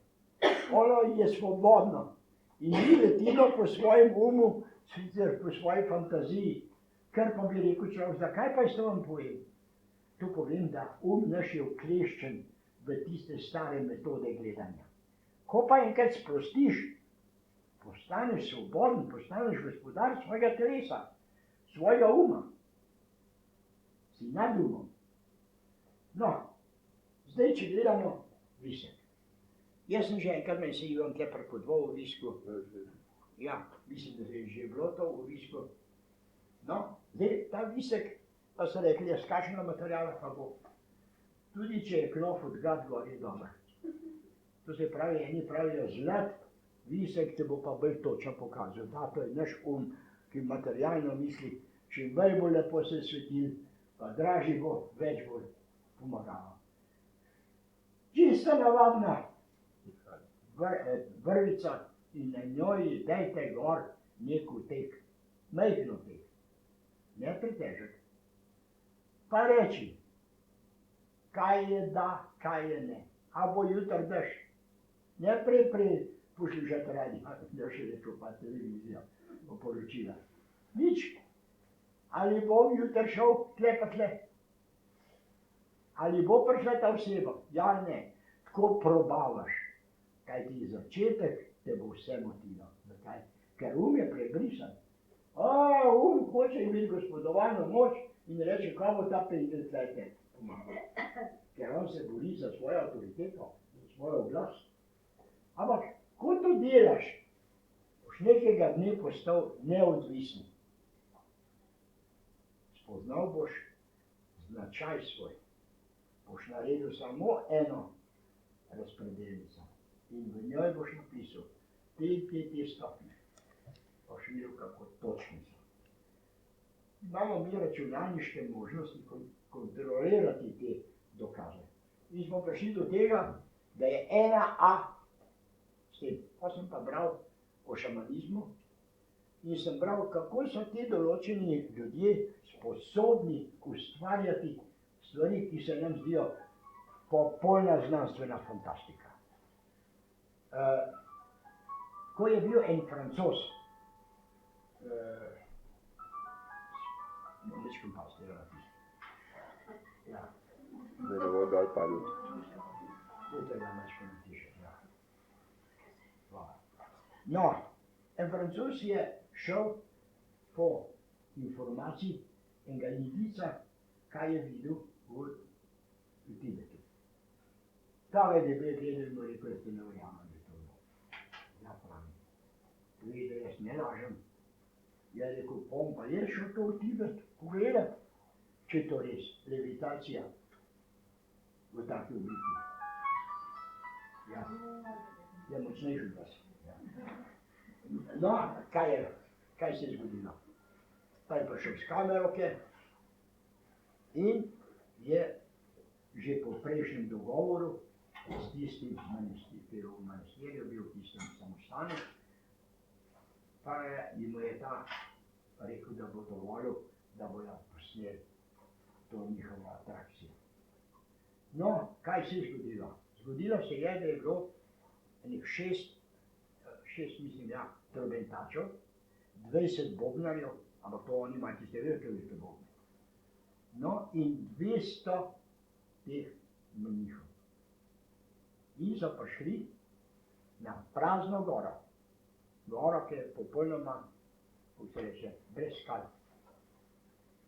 Ono je svobodno in ni letilo po svojem umu, sicer po svoji fantaziji. Kar pa bi rekel človek, zakaj pa jaz to vam povem? To povem, da naš je ukleščen v tiste stare metode gledanja. Ko pa enkrat sprostiš, postaneš svoboden, postaneš gospodar svojega telesa, svojega uma. Si nad umom. No, zdaj, če gledamo visek. Jaz sem že enkrat meni se Ivan Kepler podval v visku. Ja, mislim, da je že bilo to v visku. No, zdaj, ta visek, pa so rekli, z kakšnega materiala pa bo. Tudi če je klof od gad gor, je dober. To se pravi, eni pravijo zlat, visek te bo pa bolj točno pokazal. Da, to je naš ki materialno misli, čim bolj bo lepo se svetil, pa dražji bo, več bo pomagalo. Čisto navadna vrvica in na njoj dajte gor nek utek, majhen utek, ne pretežek. Pa reči, kaj je da, kaj je ne. A bo jutr dež? Ne poslušati radio, da še rekel pa televizija, oporočila. Nič. Ali bo jutr šel tle pa tle? Ali bo prišla ta oseba? Ja, ne. Tako probavaš. Kaj ti začetek, te bo vse motilo. Zakaj? Ker je prebrisan. Hoče imeti gospodovalno moč in reče, kaj bo ta 50 let pomagal. Ker on se bori za svojo avtoriteto, za svojo oblast. Ampak, ko to delaš, boš nekega dne postal neodvisen. Spoznal boš značaj svoj. Boš naredil samo eno razpredelnico in v njoj boš napisal te stopnje. Boš videl, kako točni so. Imamo mi računalniške možnosti kontrolirati te dokaze. In smo prišli do tega, da je 1A s tem. Pa sem pa bral o šamanizmu in sem bral, kako so ti določeni ljudje sposobni ustvarjati stvari, ki se nam zdijo popolna znanstvena fantastika. Ko je bil en Francoz, Mečkem pa ste napisali. Ja. Da ne bo dol padel. Dajte ga Mečkem napišati, ja. Hvala. No, en Francoz je šel po informaciji enega Indijca, kaj je videl v Tibetu. Ta je debel gledal in mu rekel, jaz te ne verjamem, da to je. Ja, pravim. Videl, jaz ne lažem. Ja, rekel, bom pa je šel to v Tibet pogledat, če je to res levitacija v taki obliki. Ja, je močnejši od vas. No, kaj se je zgodilo? Pa je prišel s kameroke in je že po prejšnjem dogovoru s tistim manastirju bil v tistem samostanu, pa mu je ta rekel, da bo dovolil, da bojo posneli to njihovo atrakcijo. No, kaj se je zgodilo? Zgodilo se je, da je bilo enih šest trobentačev, 20 bobnarjev, ampak to oni imajo tiste velike bobne. No, in 200 teh menihov. In so prišli na prazno goro. Goro, ki je popolnoma, kako se reče, brez skal.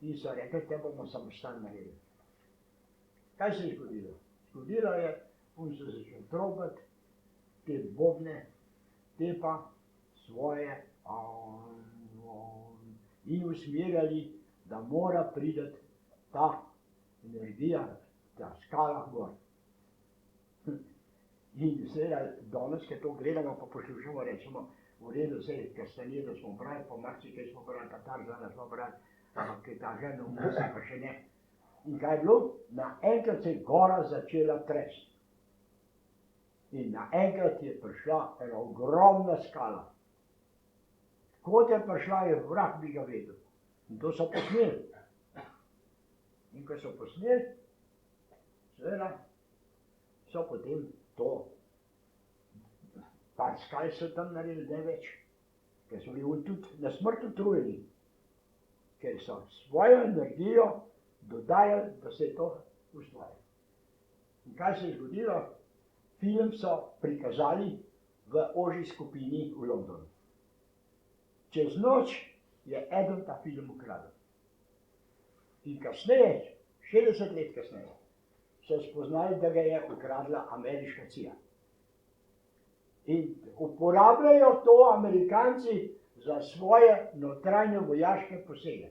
In so rekli, te bomo samostan naredili. Kaj se je zgodilo? Zgodilo je, oni so začeli trobati, te bobne, te pa svoje in usmerjali, da mora priti ta energija, ta skala gor. In seveda danes, ki to gledamo, pa poslušamo, rečemo, v redu, ker Stanedo smo brali, pa marsikaj smo brali, pa Tarzana smo brali, ampak je ta žena vmesna pa še ne. In kaj je bilo? Naenkrat se je gora začela tresti. In naenkrat je prišla ena ogromna skala. Kod je prišla, je vrag bi ga vedel. In to so posneli. In ko so posneli, seveda, so potem to, par skal so tam naredili, ne več, ker so bili tudi na smrt utrujeni, ker so svojo energijo dodajali, da se je to ustvarilo. In kaj se je zgodilo? Film so prikazali v ožji skupini v Londonu. Čez noč je eden ta film ukradel. In kasneje, 60 let kasneje, so spoznali, da ga je ukradla ameriška CIA. In uporabljajo to Amerikanci za svoje notranje vojaške posege.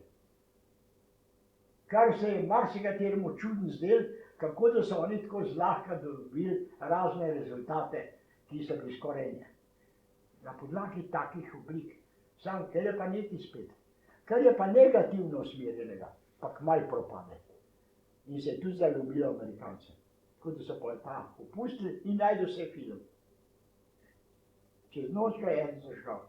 Kar se je marsikateremu čudno zdelo, kako da so oni tako zlahka dobili razne rezultate, ki so bili skoraj ne. Na podlagi takih oblik. Sam, ker je pa nekaj spet. Kar je pa negativno usmerjenega, pa kmalu propade. In se je tudi zaljubilo Amerikance. Tako da so pa opustili in najdu se film. Čez noč ga je en zažgal.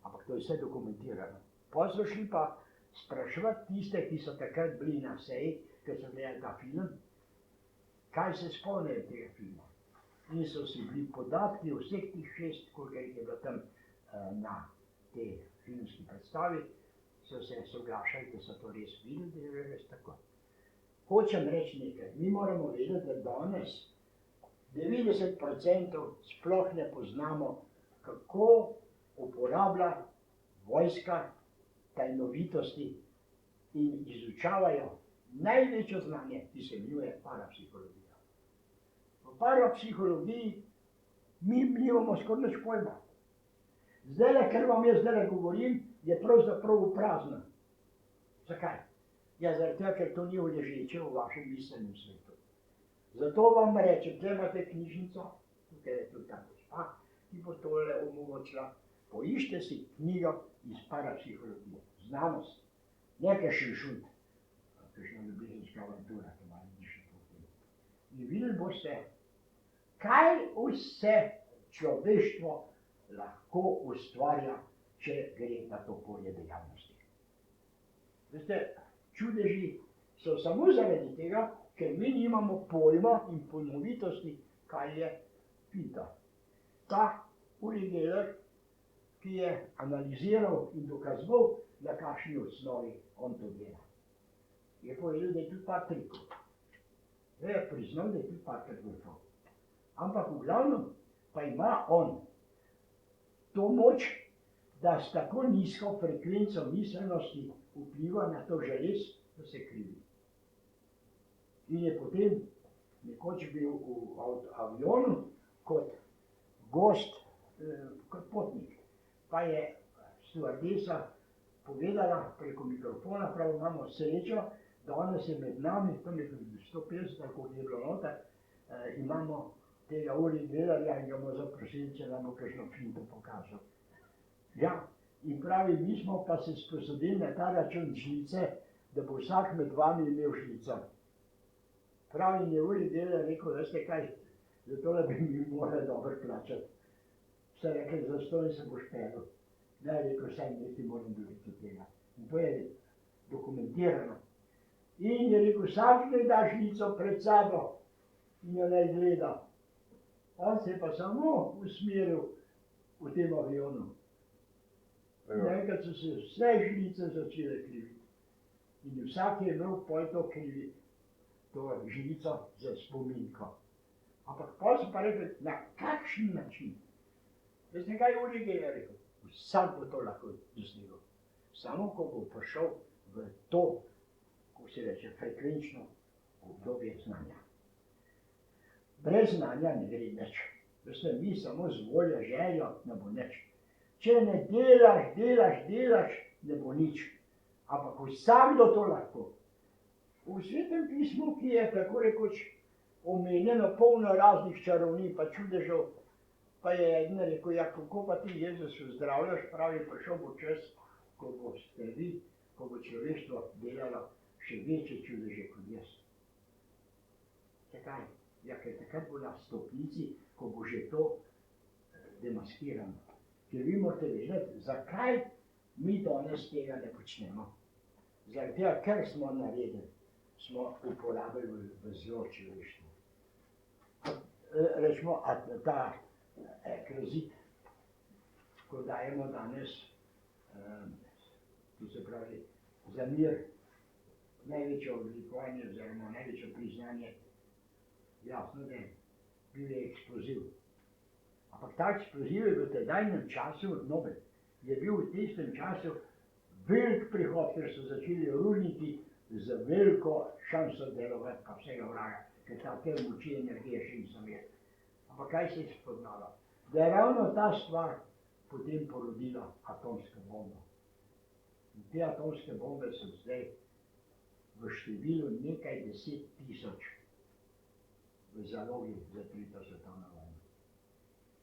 Ampak to je vse dokumentirano. Potem so šli pa spraševati tiste, ki so takrat bili na seji, ker so gledali ta film, kaj se spomnijo tega filma. In so si bili podatki vseh tih 6, koliko jih je bilo tam na te filmski predstavi, so se soglašali, da so to res videli, da je res tako. Hočem reči nekaj, mi moramo vedeti, da danes 90% sploh ne poznamo, kako uporablja vojska tajnovitosti in izučavajo največjo znanje, ki se imenuje parapsihologija. V parapsihologiji mi nimamo skoraj nič pojma. Zdaj, kar vam jaz zdaj govorim, je pravzaprav prazno. Zakaj? Ja, zaradi tega, ker to ni ležeče v vašem miselnem svetu. Zato vam rečem, tukaj imate knjižnico, tukaj je tudi ta gospa, ki bo tole omogočila, poiščite si knjigo iz parapsihologije, znanost, nekaj šinšut, kakšna ljubezenska avantura, ki malo diši po tem. In videli boste, kaj vse človeštvo lahko ustvarja, če gre na to polje dejavnosti. Veste, čudeži so samo zaradi tega, ker mi nimamo pojma in pojmovitosti, kaj je pinta. Ta Uri Geller, ki je analiziral in dokazoval, na kakšni osnovi on to dela. Je povedal, da je tudi par trikov. Je priznal, da je tudi par trikov. Ampak v glavnem pa ima on to moč, da s tako nizko frekvenco miselnosti vpliva na to želez, da se krivi. In je potem nekoč bil v avionu kot gost, kot potnik. Pa je stewardesa povedala preko mikrofona, prav imamo srečo, danes je med nami, tam je 150, tako je bilo noter, imamo tega Uri Gelerja in ga bomo zaprosili, če nam bo kakšno finto pokazal. Ja, in pravi, mi smo pa se sposodili na ta račun žlice, da bo vsak med vami imel žlico. Pravi, in je Uri Geler rekel, veste kaj, zato da bi mi morali dobro plačati. Vse rekli, zastonj se boš pelil. Ne, rekel, saj nekaj moram dobiti od tega. In to je dokumentirano. In je rekel, vsak naj da žlico pred sabo in jo naj gleda. On se je pa samo usmeril v tem avionu. Naenkrat so se vse žlice začele kriviti. In vsak je imel pol to žlico za spominko. Ampak pol so pa rekli, na kakšen način? Veste, kaj je Uri Geler rekel? Vsak bo to lahko dosegel. Samo ko bo prišel v to, ko se reče, frekvenčno obdobje znanja. Brez znanja ne gre nič. Veste, mi samo z voljo, željo ne bo nič. Če ne delaš, ne bo nič. Ampak vsakdo to lahko. V Svetem pismu, ki je tako rekoč omenjeno polno raznih čarovnij pa čudežev, pa je eden rekel, ja, kako pa ti Jezus zdravljaš, pravi, prišel bo čas, ko boste vi, ko bo človeštvo delalo še večje čudeže kot jaz. Zakaj? Ja, ker takrat bo na stopnici, ko bo že to demaskirano. Ker vi morate vedeti, zakaj mi danes tega ne počnemo. Zaradi tega, ker smo naredili, smo uporabili v zlo človeštvo. Rečemo, ta ekrazit, ko dajemo danes, to se pravi, za mir, največje odlikovanje oziroma največje priznanje, jasno, da bil je eksploziv. Ampak ta eksploziv je v tedajnem času, Nobel, je bil v tistem času velik prihod, ker so začeli rudniki z veliko šanso delovati pa vsega vraga, ker ta te moči energije še niso imeli. Ampak kaj se je spoznalo? Da je ravno ta stvar potem porodila atomsko bombo. In te atomske bombe so zdaj v številu nekaj 10.000 v zalogi za 3. svetovno vojno.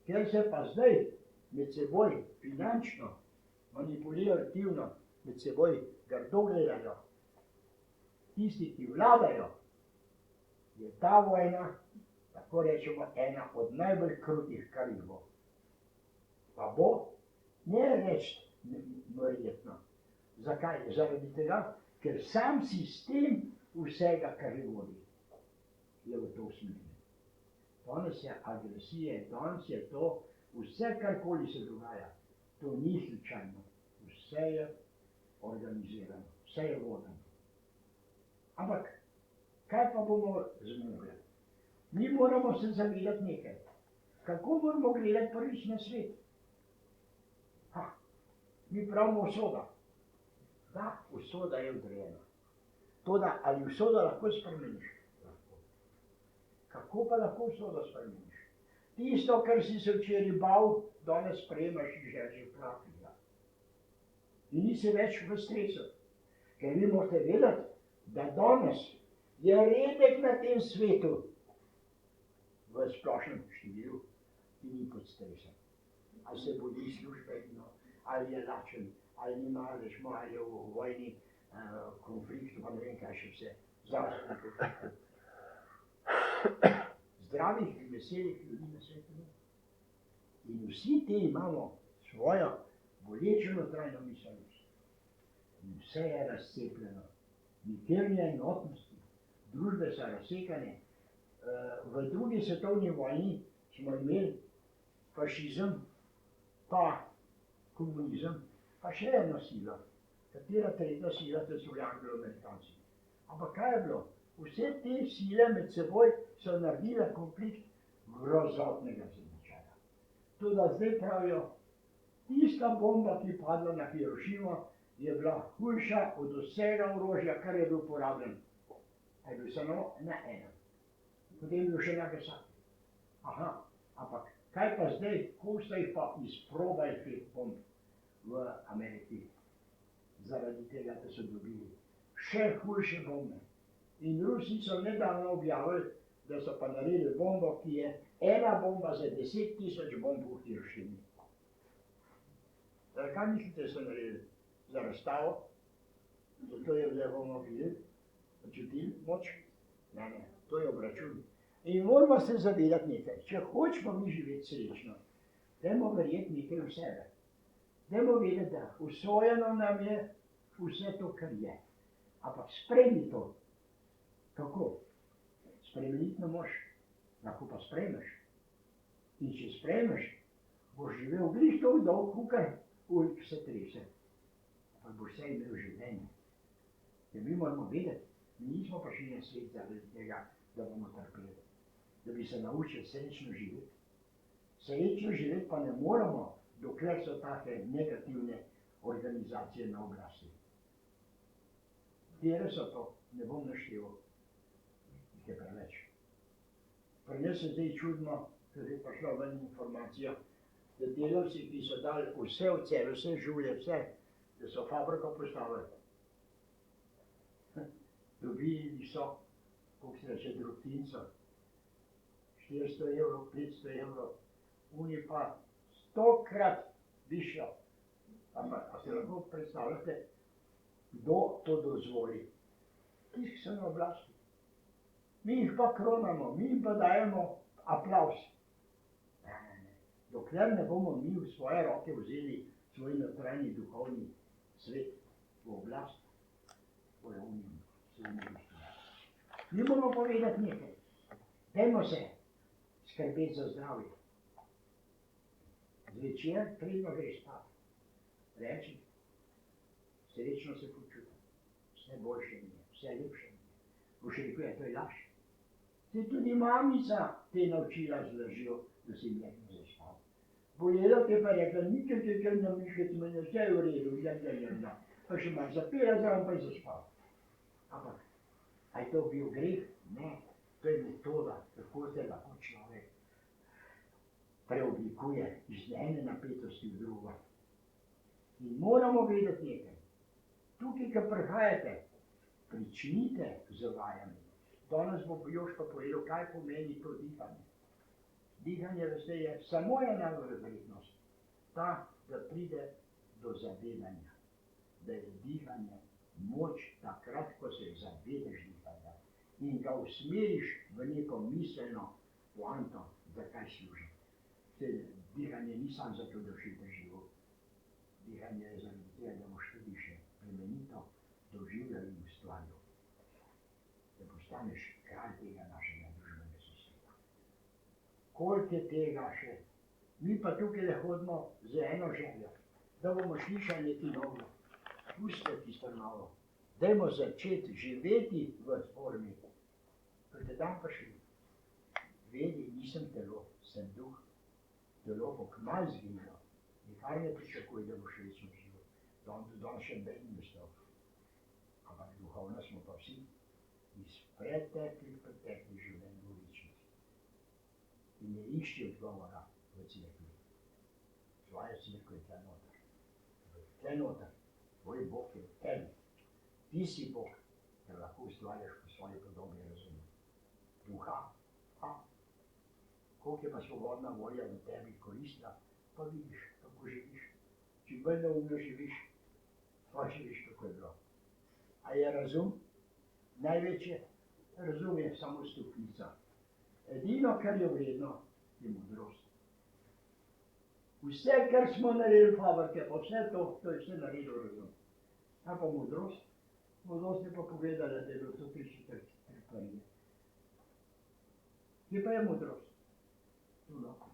Ker se pa zdaj med seboj finančno, manipulativno med seboj grdo gledajo, tisti, ki vladajo, je ta vojna, tako rečemo, ena od najbolj krutih, kar jih bo. Pa bo? Ne reči verjetno. Zakaj? Zaradi tega, ker sam sistem vsega, kar jih vodi, je v to usmerjen. Danes je agresija, danes je to, vse karkoli se dogaja, to ni slučajno. Vse je organizirano, vse je vodeno. Ampak, kaj pa bomo zmogli? Mi moramo se zavedati nekaj. Kako moramo gledati prvič na svet? Mi pravimo usoda. Da, usoda je odrejena. Toda, ali usoda lahko spremeniš? Lahko. Kako pa lahko usodo spremeniš? Tisto, kar si se včeraj bal, danes sprejemaš in že praviga. In nisi več v stresu. Ker vi morate vedeti, da danes je redek na tem svetu v splošnem številu, ki ni pod stresom. Ali se bodi službeno, ali je lačen, ali nima rečemo, ali je v vojni, konfliktu, pa ne vem kaj še vse. Zdravih in veselih ljudi na svetu ni. In vsi ti imamo svojo bolečo notranjo miselnost. In vse je razcepljeno. Nikjer ni enotnosti. Družbe so razsekane. V drugi svetovni vojni smo imeli fašizem, pa komunizem, pa še eno silo. Katera tretja sila, to so bili Anglo-Amerikanci. Ampak kaj je bilo? Vse te sile med seboj so naredile konflikt grozotnega značaja. Tudi zdaj pravijo, tista bomba, ki je padla na Hirošimo, je bila hujša od vsega orožja, kar je bil uporabljen. Je bil samo na enem. Potem je bil še na vsak. Aha, ampak kaj pa zdaj, ko so jih pa izprobali teh bomb v Ameriki, zaradi tega, da so dobili še hujše bombe. In Rusi so nedavno objavili, da so pa naredili bombo, ki je ena bomba za 10.000 bomb v Hirošimi. Kaj mislite, so naredili? Za razstavo? Zato je vse bomo videli, počutili moč? Ne, to je obračun. In moramo se zavedati nekaj, če hočemo mi živeti srečno, dajmo verjeti nekaj v sebe. Dajmo vedeti, da usvojeno nam je vse to, kar je. Ampak sprejmi to. Kako? Spremeniti ne moš, lahko pa sprejmeš. In če sprejmeš, boš živel glih to dolg, kukar ulik se trese. Pa boš vse imel življenje. Ja, mi moramo vedeti, mi nismo prišli na svet zaradi tega, da bomo trpeli. Da bi se naučili srečno živeti. Srečno živeti pa ne moramo, dokler so take negativne organizacije na oblasti. Kjer so to? Ne bom našteval. Jih je preveč. Pri nas je zdaj čudno, ker je prišla ven informacija, da delavci, ki so dali vse od sebe, vse življe, vse, da so fabriko postavili. Dobili so, koliko se reče, drobtinco, 400 evrov, 500 evrov, oni pa 100-krat višjo. A se lahko predstavljate, kdo to dozvoli? Tisti, ki so na oblasti. Mi jih pa kronamo, mi jim pa dajemo aplavz. Ne. Dokler ne bomo mi v svoje roke vzeli svoj notranji duhovni svet v oblast, bojo oni se uništili. Mi moramo povedati nekaj. Dajmo se skrbeti za zdravje. Zvečer, predno greš spat, reči, srečno se počutim, vse boljše mi je, vse lepše mi je. Boš rekel, to je laž. Se tudi mamica te naučila z lažjo, da si mirno zaspal. Bolelo te pa rekla, nikaj te kaj namišljati, meni vse je v redu, ja. Pa še imaš zapela zraven, pa je zaspal. Ampak, a je to bil greh? Ne, to je metoda, kako se lahko človek preoblikuje iz ene napetosti v drugo. In moramo vedeti nekaj. Tukaj, ko prihajate, pričnite z vajami. Danes bo Joško povedal, kaj pomeni to dihanje. Dihanje, veste, je samo ena vrednost. Ta, da pride do zavedanja. Da je dihanje moč takrat, ko se zavedaš dihanja. In ga usmeriš v neko miselno poanto, zakaj služi. Dihanje ni samo zato, da še živo. Dihanje je zaradi tega, da boš tudi še plemenito doživljal in ustvarjal. Da postaneš kralj tega našega družbenega sistema. Koliko je tega še? Mi pa tukaj le hodimo z eno željo, da bomo slišali nekaj novo. Pustite tisto novo. Dajmo začeti živeti v formi. Prete dan pa šli. Vedi, nisem telo, sem duh. Telo bo kmalu zginilo. Nikar ne pričakuje, da boš večno živel. Danes še bedni bestal. Ampak duhovno smo pa vsi iz preteklih življenj v večnosti. In ne išči odgovora v cerkvi. Tvoja cerkev je tle noter. Tle noter. Tvoj Bog je v tebi. Ti si Bog, ker lahko ustvarjaš po svoji podobi razumu. Duha. Koliko je pa svobodna volja v tebi koristna, pa vidiš, kako živiš. Če bolj neumno živiš, pa živiš, kako je bilo. A je razum? Največje razum je samo stopnica. Edino, kar je vredno, je modrost. Vse, kar smo naredili fabrike, pa vse to je vse naredil razum. A pa modrost? Modrost je pa povedala, da je bilo to 3/4 prije. Kje pa je modrost? Tu lahko,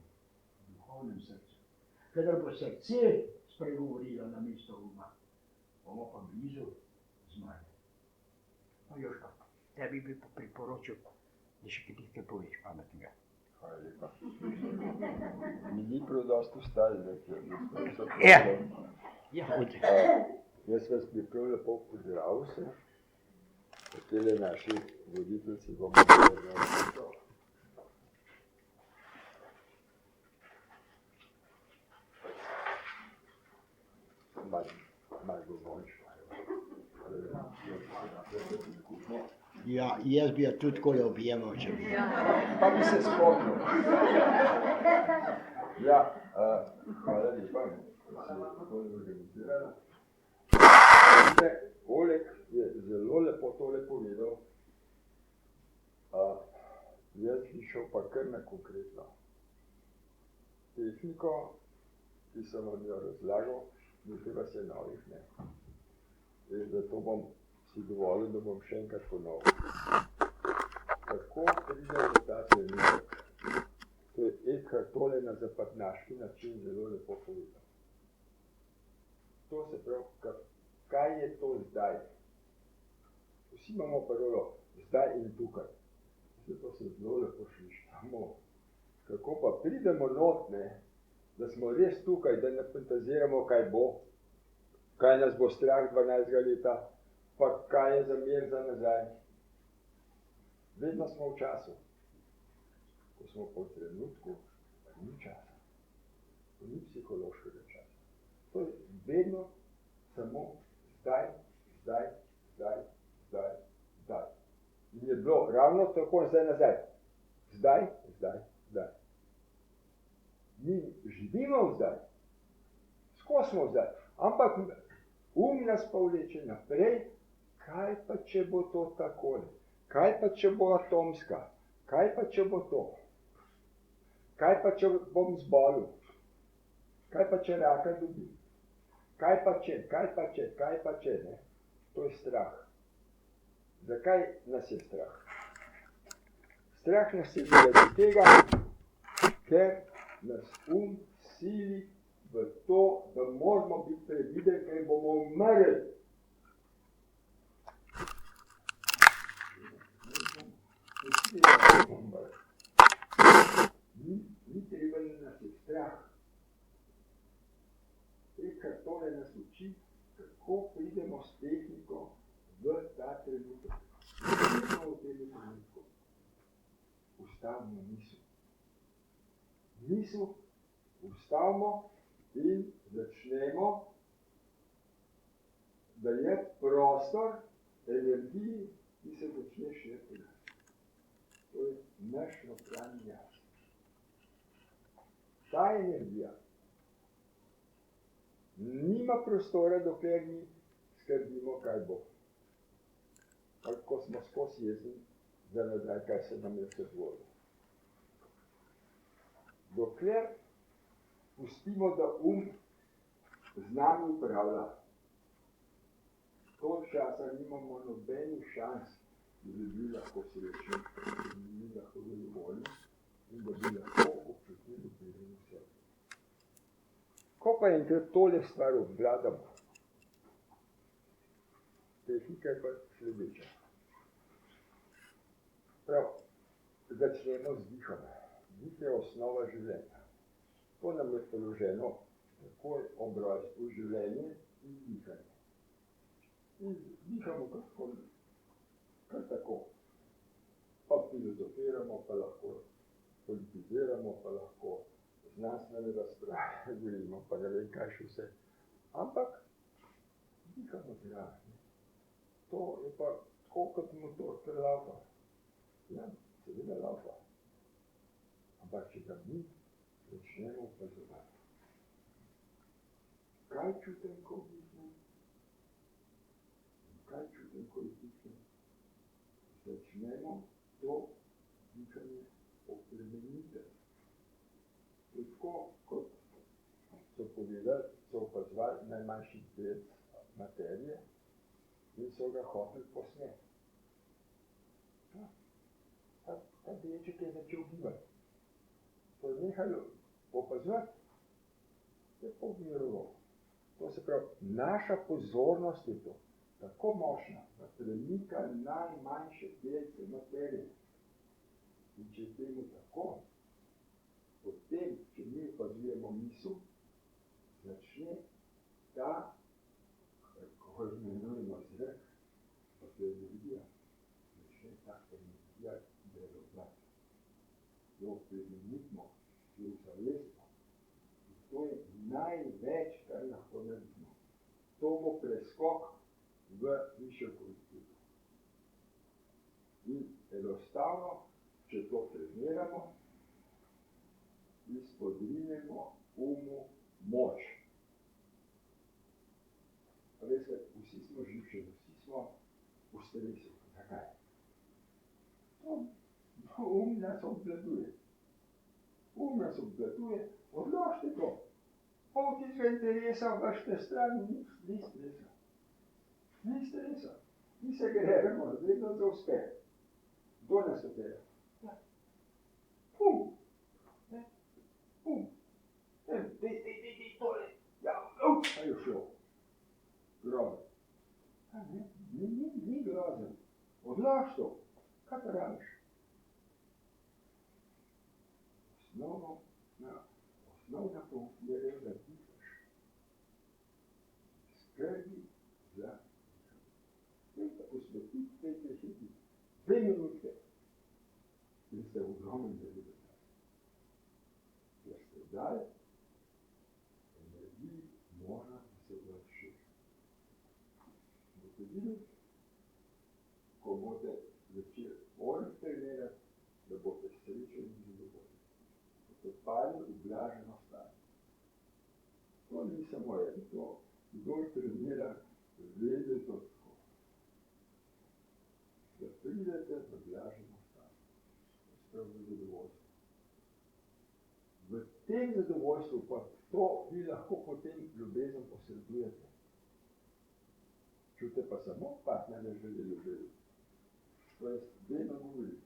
v duhovnem srcu. Kadar bo srce spregovorilo na mesto uma, bomo pa blizu zmage. No, Joška, tebi bi pa priporočil, da še kaj poveš pametnega. Hvala lepa. Mi ni prav dosti ostali, da so Ja, hoče. Jaz vas bi prav lepo pozdravil vse. Tele naši voditeljci bomo pozdravili. Malo dovoljiš. Ja, jaz bi jo tudi takole objemal, če bi. Pa bi se spomnil. Ja, hvala lepa, da si to organizirala. Oleg je zelo lepo tole povedal. Jaz bi šel pa kar na konkretno. Tehniko, ki sem vam jo razlagal, nekaj vas je novih, ne. In zato bom si dovolil, da bom še enkrat ponovil. Kako pride v ta trenutek? To je Eckhart Tolle na zapadnaški način zelo lepo povedal. To se pravi, kaj je to zdaj? Vsi imamo parolo, zdaj in tukaj. Zdaj pa se zelo lepo šlištamo. Kako pa pridemo not, ne? Da smo res tukaj, da ne fantaziramo, kaj bo, kaj nas bo strah 12 leta, pa kaj je za mir za nazaj. Vedno smo v času. Ko smo po trenutku, pa ni časa. To ni psihološkega časa. To je vedno samo zdaj, zdaj, zdaj, zdaj, zdaj. In je bilo ravno tako zdaj nazaj. Zdaj, zdaj, zdaj. Mi živimo zdaj. Skozi smo zdaj. Ampak nas pa vleče naprej, kaj pa če bo to takole? Kaj pa če bo atomska? Kaj pa če bo to? Kaj pa če bom zbolel? Kaj pa če raka dobim? Kaj pa če, kaj pa če, kaj pa če, ne? To je strah. Zakaj nas je strah? Strah nas je zaradi tega, ker nas sili v to, da moramo biti previden, ker bomo umrli. Ni treba, da nas je strah. Eckhart Tolle nas uči, kako pridemo s tehniko v ta trenutek. Pridemo v tem trenutku. Ustavimo misel. Misel ustavimo in začnemo dajati prostor energiji, ki se začne širiti. To je naš notranji jaz. Ta energija nima prostora, dokler mi skrbimo, kaj bo. Ali ko smo skozi jezni, zaradi kaj se nam je vse zgodilo. Dokler pustimo, da z nami upravlja, toliko časa nimamo nobenih šans, da bi bili lahko srečni, da bi bili lahko zadovoljni in da bi lahko občutili prijetno vse. Ko pa enkrat tole stvar obvladamo, tehnika je pa sledeča. Prav, začnemo z dihom. Dih je osnova življenja. To nam je položeno takoj ob rojstvu življenje in dihanje. In dihamo kar tako. Pa filozofiramo, pa lahko politiziramo, pa lahko znanstvene razprave govorimo, pa ne vem kaj še vse. Ampak dihamo zraven. To je pa tako kot motor, ker laufa. Ja, seveda laufa. Ampak če ga mi začnemo opazovati. Kaj čutim, ko vdihnem? Kaj čutim, ko vdihnem? Začnemo to dihanje oplemeniti. Tako kot so povedali, so opazovali najmanjši del materije in so ga hoteli posneti. Ta delček je začel gibati. So nehali opazovati, je pomiroval. To se pravi, naša pozornost je to tako močna, da premika najmanjše delce materije. In če je temu tako, potem, če mi opazujemo misel, začne ta jo premenimo, jo zavestimo. In to je največ, kar lahko naredimo. To bo preskok v višjo kvaliteto. In enostavno, če to treniramo, izpodrinemo umu moč. Veste, vsi smo živčeni, vsi smo v stresu. Zakaj? Um nas obvladuje. Um nas obvladuje, odložite to. Pol tistega interesa vršite stran, ni stresa. Ni stresa. Mi se gremo, vedno za uspeh. Kdo nas opere? Pum. Pum. Dej, tole. Ja, pa je šlo. Grozen. Ni grozen. Odlož to. Kaj pa rabiš? Osnovna funkcija je, da dihaš. Skrbi za dihanje. Posvetite se 2 minute in ste v ogromnem delu časa. Ker ste dali energiji, mora se vršiti. Boste videli, ko boste začeli morati trenirati, da boste srečeni in zadovoljni. Boste padli v blaženo stanje. To ni samo eno, kdo trenira, ve, da je to tako. Da pridete v blaženo stanje. Ste v zadovoljstvu. V tem zadovoljstvu pa to vi lahko potem ljubezen posredujete. Čute pa samo partnerja želi ljubezen. To je vedno govoriti.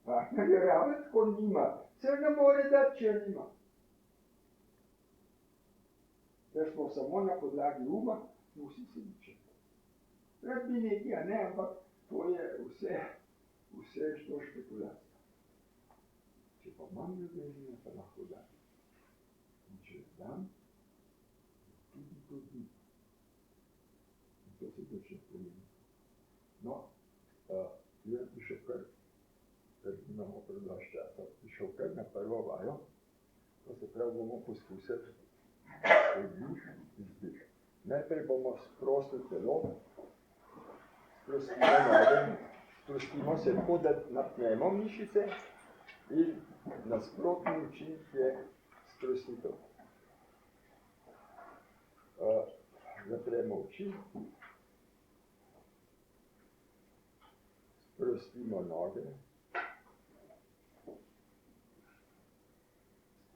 Partner je ravno tako nima. Se ne more dati, če nima. Ker smo samo na podlagi uma, smo vsi sebični. Rad bi nekaj, a ne, ampak to je vse što špekulacija. Če pa imam ljubezen, pa lahko dam. In če dam, tudi to bi. In to se začne spremeniti. No, jaz bi šel kar, ker imamo predlaž časa, bi šel kar na prvo vajo, to se pravi bomo poskusili vdih, izdih. Najprej bomo sprostili telo, sprostimo noge, sprostimo se tako, da napnemo mišice in nasprotni učinek je sprostitev. Zapremo oči, sprostimo noge,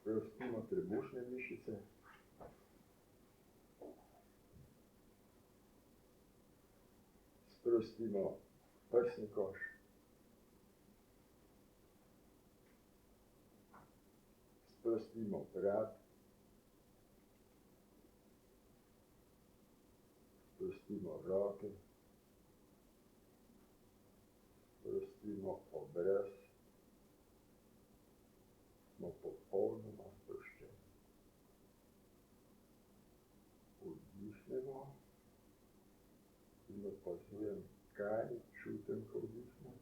sprostimo trebušne mišice, sprostimo prsni koš, sprostimo vrat, sprostimo roke, sprostimo obraz, smo popolnoma sproščeni. Vdihnemo in opazujem, kaj čutim, ko vdihnem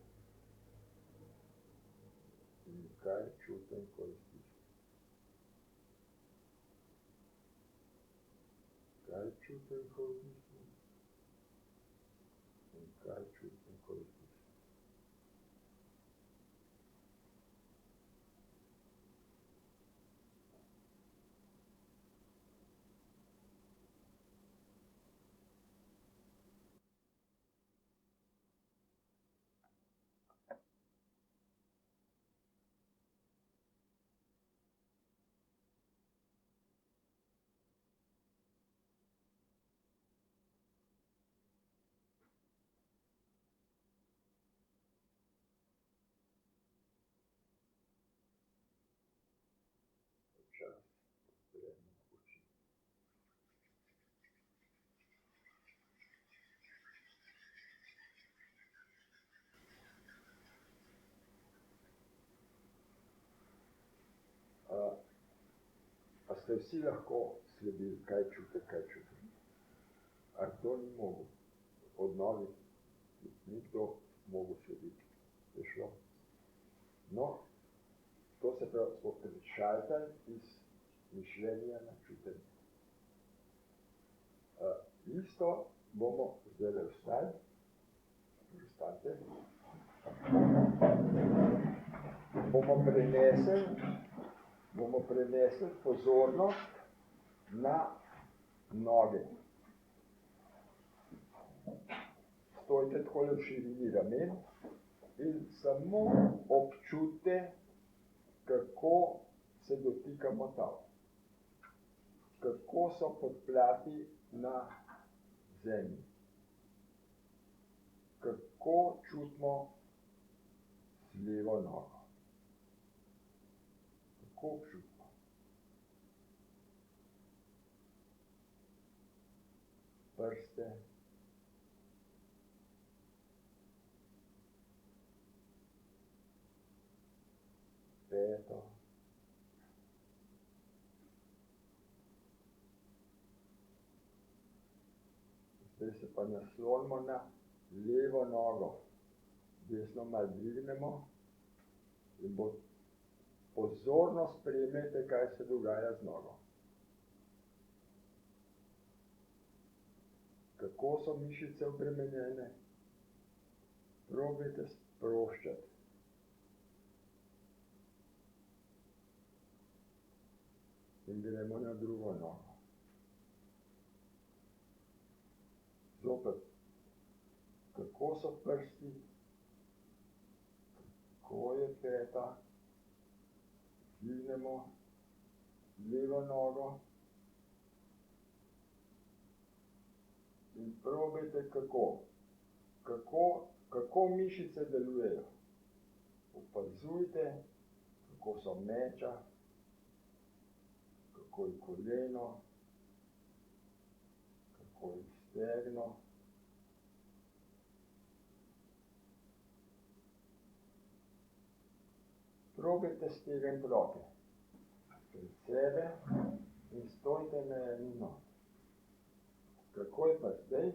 in kaj čutim, ko izdihnem. Kaj čutim, ko vdihnem in kaj čutim, ko izdihnem. Čas, odpremo oči. A ste vsi lahko sledili, kaj čute, kaj čute? A kdo ni mogel? Od novih ni kdo mogel slediti. Je šlo? No, To se pravi, smo prešaltali iz mišljenja na čutenje. Isto bomo zdaj vstali. Vstanite. Bomo prenesli pozornost na noge. Stojite takole v širini ramen in samo občutite, kako se dotikamo tal. Kako so podplati na zemlji. Kako čutimo z levo nogo. Kako občutimo. Prste. Peto. Zdaj se pa naslonimo na levo nogo. Desno malo dvignemo in bo pozorno spremljajte, kaj se dogaja z nogo. Kako so mišice obremenjene? Probajte sproščati. In gremo na drugo nogo. Zopet, kako so prsti, kako je peta, dvignemo levo nogo in probajte kako mišice delujejo. Opazujte, kako so meča, kako je koleno, kako je stegno. Probajte stegniti roke pred sebe in stojite na eni nogi. Kako je pa zdaj?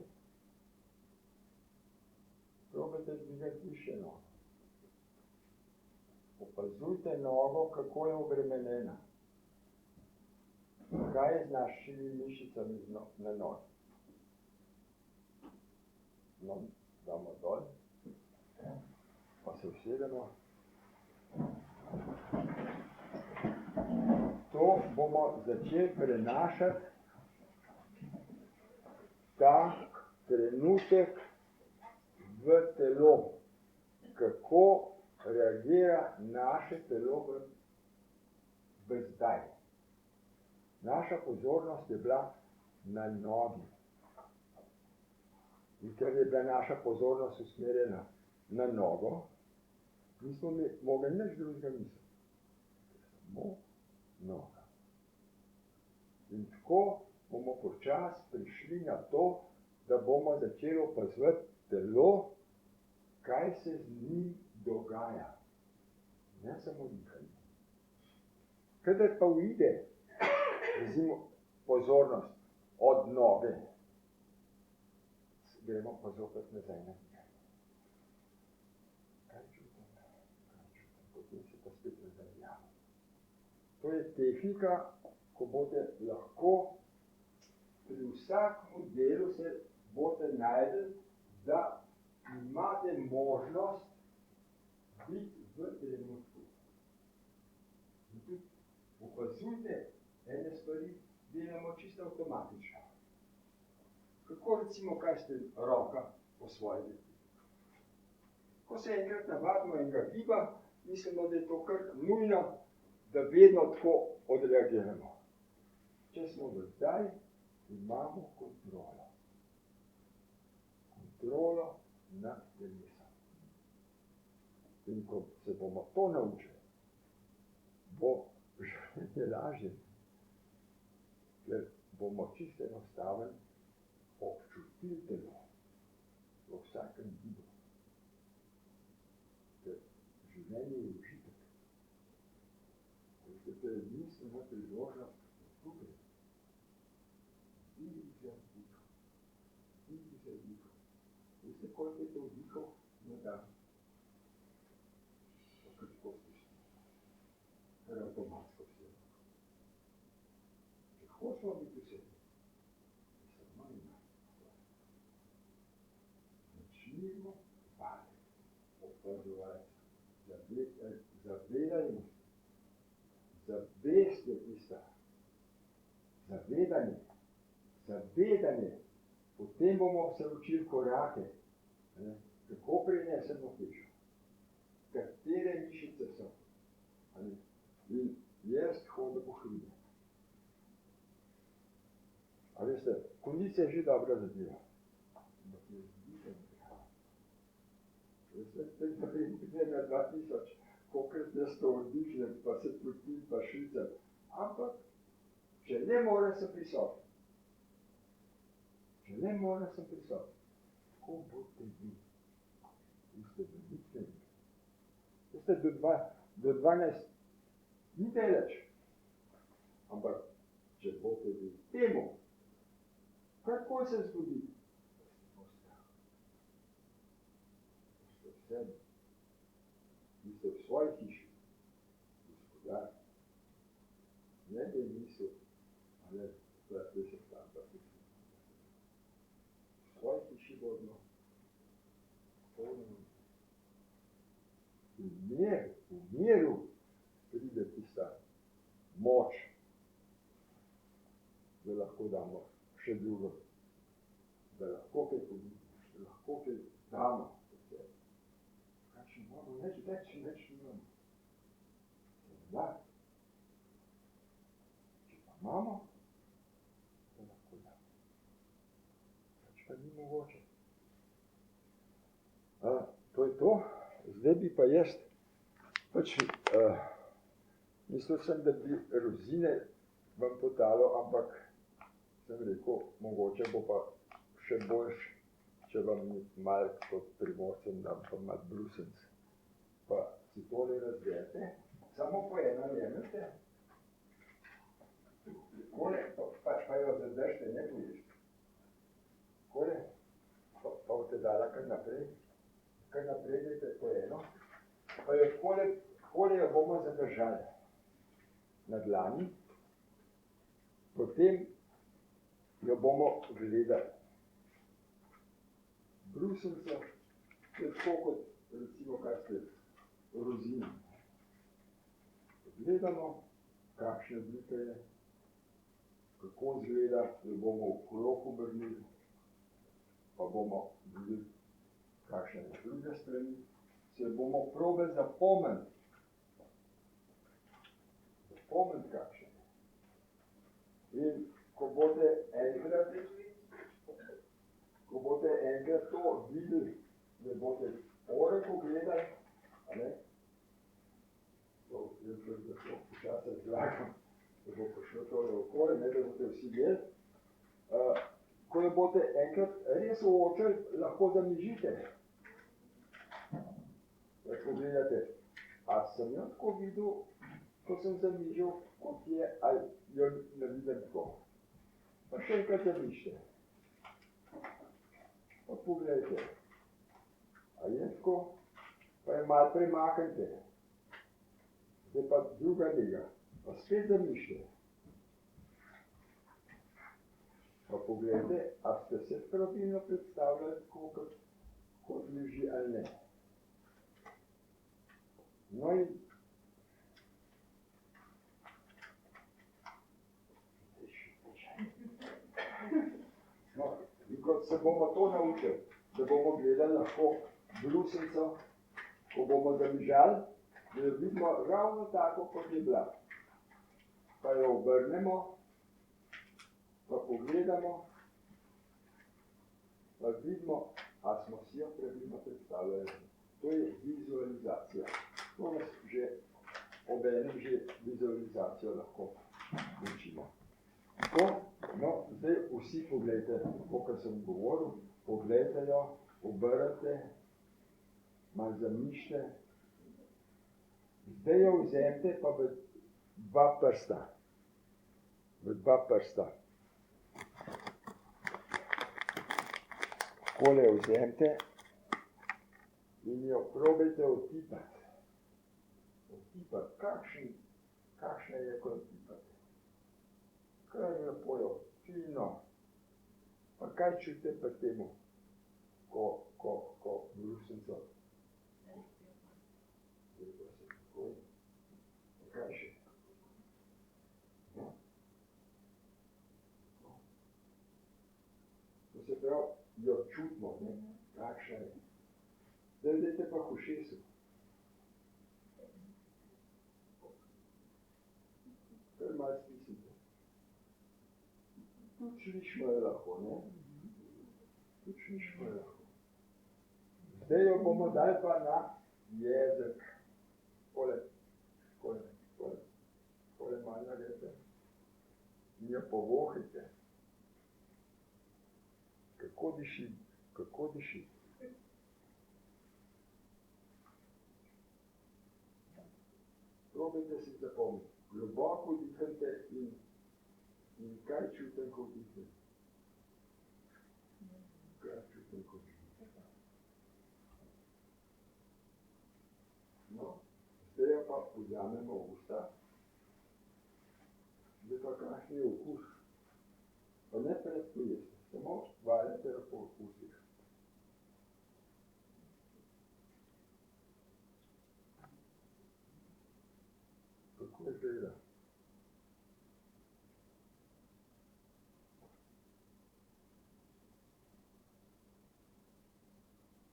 Probajte dvigati više nogo. Opazujte nogo, kako je obremenjena. Kaj je z našimi mišicami na nogi? No, damo dol, pa se usedemo. To bomo začeli prenašati ta trenutek v telo. Kako reagira naše telo v zdaj. Naša pozornost je bila na nogi. In ker je bila naša pozornost usmerjena na nogo, nismo mogli nič drugega misliti. Samo noga. In tako bomo počasi prišli na to, da bomo začeli opazovati telo, kaj se z njim dogaja. Ne samo dihanje. Kadar pa uide, recimo, pozornost od noge, gremo pa zopet nazaj na dihanje. Kaj čutim? Potem se pa spet nazajamo. To je tehnika, ko boste lahko pri vsakem delu se boste najdeli, da imate možnost biti v trenutku. In tudi opazujte, ene stvari delamo čisto avtomatično. Kako recimo, kaj ste roka po svoji deti? Ko se enkrat navadimo enega giba, mislimo, da je to kar nujno, da vedno tako odreagiramo. Če smo v zdaj, imamo kontrolo. Kontrolo nad telesom. In ko se bomo to naučili, bo življenje lažje, ker bomo čisto enostaven občutili telo v vsakem gibu. Ker življenje je užitek. Ko ste pred misli na priložnost, tukaj, vidi se vdihov. Vidi se vdihov. Veste, koliko je to vdihov na dan? Kako slišite? avtomatsko vse. Če hočemo biti vse, se manj začnimo bati, opazovati, zavedajmo se. Zavest je tista, zavedanje, potem bomo se učili korake, kako prenesemo hišo, katere mišice so, in jaz hodim po hribu. A veste, kondicija je že dobra zadeva, ampak je zbite nekaj. Veste, nekaj na 2000, kolikrat ne sto vdišnem, pa se poti, pa švicam, ampak če ne more, sem prisoten. Če ne more, sem prisoten. Ko boste vi? Vi ste velike. Veste, do 12 ni deleč. Ampak, če boste vi temu, kako se zgodi? Ste v sebi. Vi ste v svoji hiši. Gospodar. Ne bi mislil, ali da se tam pa tudi. V svoji hiši bodno. V miru pride tista moč, da lahko damo še drugo, da lahko kaj podimo, da lahko kaj damo. Kaj še moramo, več imamo. Da. Če pa imamo, da lahko damo. Več pa ni mogoče. To je to. Zdaj bi pa jaz, mislil sem, da bi rozine vam podalo, ampak sem rekel, mogoče bo pa še boljš, če vam malo kot Primorcem dam pa malo brusenc. Pa si tole razdelite, samo po eno jemljete, pač pa jo zadržite, ne poješite. Kole, pa boste dala kar naprej dajte po eno, pa jo kole jo bomo zadržali na dlani, potem jo bomo gledali. Brusenca je tako kot, recimo, kaj ste rozine. Gledamo, kakšne oblike je, kako izgleda, jo bomo v krog obrnili, pa bomo videli, kakšne je druge strani, se bomo probali zapomniti, kakšne je. In ko boste enkrat to videli, da boste oreko gledali, a ne, to jaz da to počasno zlagam, da bo prišlo tole okoli, ne, da boste vsi gledali. Ko jo boste enkrat res uočili, lahko zamižite. Lahko gledate, a sem jo tako videl, ko sem zamižil, kot je, ali jo ne vidim tako. Pa še enkrat zamišite. Pa pogledajte, a je tako, pa je malo premaknite. Zdaj pa druga lega, pa spet zamišite. Pa pogledajte, a ste se pravilno predstavljali, kot leži ali ne. No in ko se bomo to naučili, da bomo gledali lahko brusenco, ko bomo zamižali, da jo vidimo ravno tako, kot je bila. Pa jo obrnemo, pa pogledamo, pa vidimo, a smo si jo pravilno predstavljali. To je vizualizacija. To nas že obenem že vizualizacijo lahko učimo. Tako, no, zdaj vsi pogledajte, kot sem govoril, pogledajte jo, obrnite, malo zamišljite. Zdaj jo vzemite pa v dva prsta. Takole jo vzemite in jo probajte otipati. Kakšen kakšneje kot pipate. Kar lepo jo, fino. Pa kaj čutite pri temu, ko brusnico? Kaj še? To se pravi, jo čutimo, ne? Kakšna je. Zdaj dajte pa k ušesu. Kar malo stisnite. Tudi slišimo je lahko, ne? Tudi slišimo je lahko. Zdaj jo bomo dali pa na jezik. Tole malo naredite. In jo povohajte. Kako diši? Kako diši? Probajte si zapomniti. Globoko dihajte in kaj čutim, ko dihajte? Kaj čutim, ko dihajte? No, zdaj jo pa vzamemo v usta. Zdaj pa kakšen je okus. Pa ne predpojeste, samo valjate po okusih. Kako je izgleda?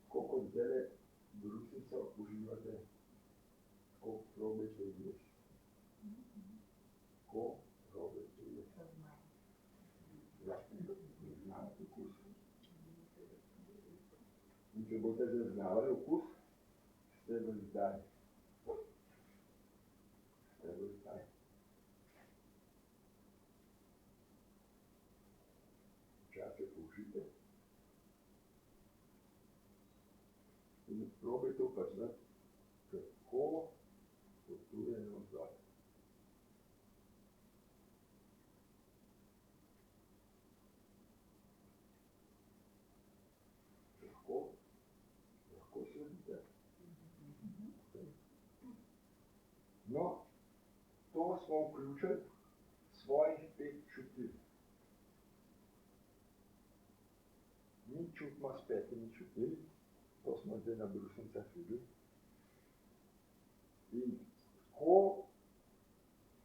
Koliko zdaj brusnico uživate, ko probajte jesti. Ko probajte jesti. Zaznavate okus. In če boste zaznavali okus, ste v izdaji. Ste v izdaji. Včasih použite. In probajte opaziti, kako potuje navzgor. Lahko sledite. No, to smo vključili svojih 5 čutil. Mi čutimo s 5 čutili, to smo zdaj na brusnicah videli. In ko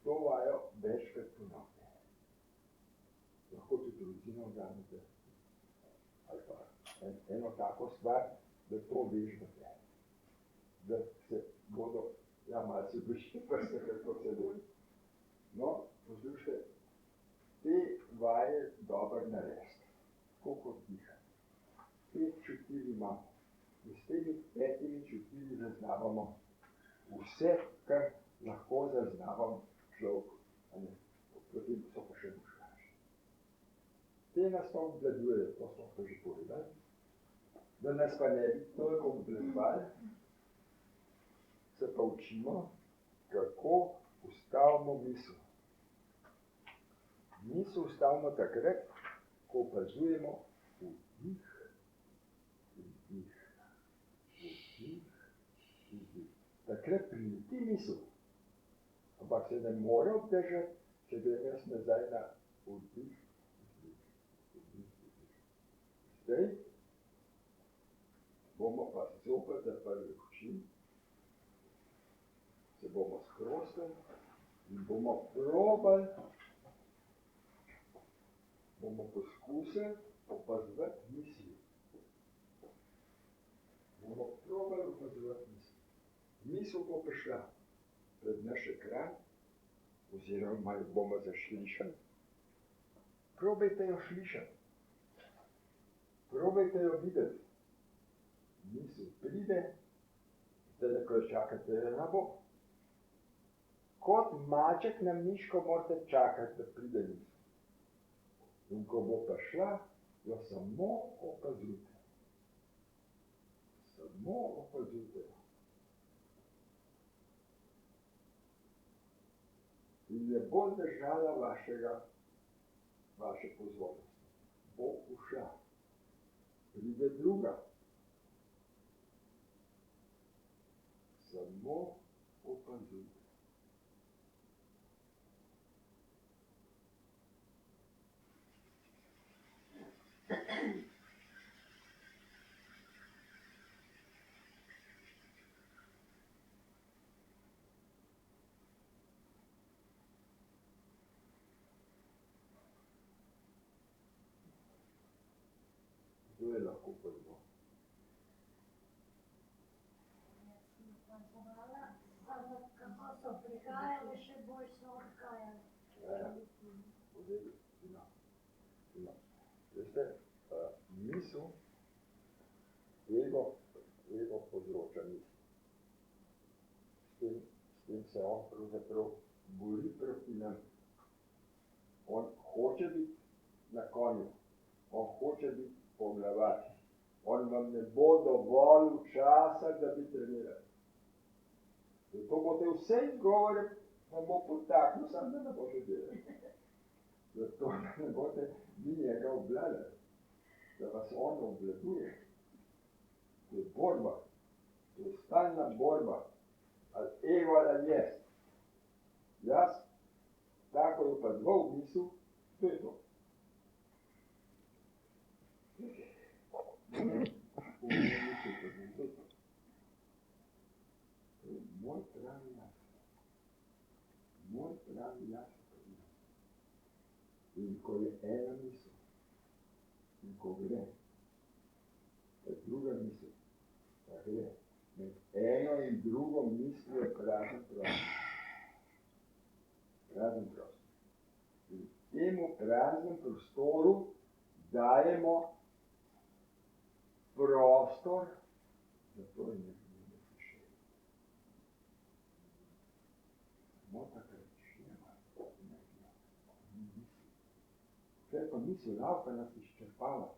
to vajo večkrat ponovite. Lahko tudi rutino vzamete. Ali pa eno tako stvar, da to vežbate. Da se bodo, ja, malo se bližite prste, kako se bo. No, poslušajte, te vaje dobro narediti. Tako kot diha. 5 čutil imamo. In s temi 5 čutili zaznavamo vse, kar lahko zaznavam človek. Potem so pa še možgaši. Te nas pa obvladujejo, to smo pa že povedali. Da nas pa ne bi toliko obvladovali, se pa učimo, kako ustavimo misel. Misel ustavimo takrat, ko opazujemo vdih, vdih, vdih, vdih. Takrat prileti misel, ampak se ne more obdržati, če grem jaz nazaj na vdih, vdih, vdih, vdih. Zdaj bomo pa zopet zaprli oči, se bomo skrostili in bomo probali, bomo poskusili opazovati misli. Bomo probali opazovati misli. Misel bo prišla pred naš ekran, oziroma jo bomo zaslišali. Probajte jo slišati. Probajte jo videti. Misel pride, zdaj ko jo čakate, da ne bo. Kot maček na miško morate čakati, da pride misel. In ko bo prišla, jo samo opazujte. Samo opazujte. In ne bo držala vaše pozornosti. Bo ušla. Pride druga. Samo opazujte. lahko prvo. Kako so prihajali, še bolj so odhajali. Veste, misel, ego povzroča misel. S tem se on pravzaprav bori proti nam. On hoče biti na konju, on hoče biti poglavar. On vam ne bo dovolj časa, da bi trenirali. Zato boste vse izgovore, vam bo potaknil, sam da ne boste delali. Zato ne boste vi njega obvladali, da vas on obvladuje. To je borba, to je stalna borba, ali ego ali jaz. Jaz, tako je pa dva v mislu, to je to. Moj pravi jaz. Moj pravi jaz. In ko je ena misel, in ko gre, ta druga misel, ta gre, med eno in drugo mislijo je prazen prostor. Prazen prostor. In temu praznem prostoru dajemo prostor, zato je nekaj še. Samo takrat šljema, vse pa misel lahko nas izčrpava.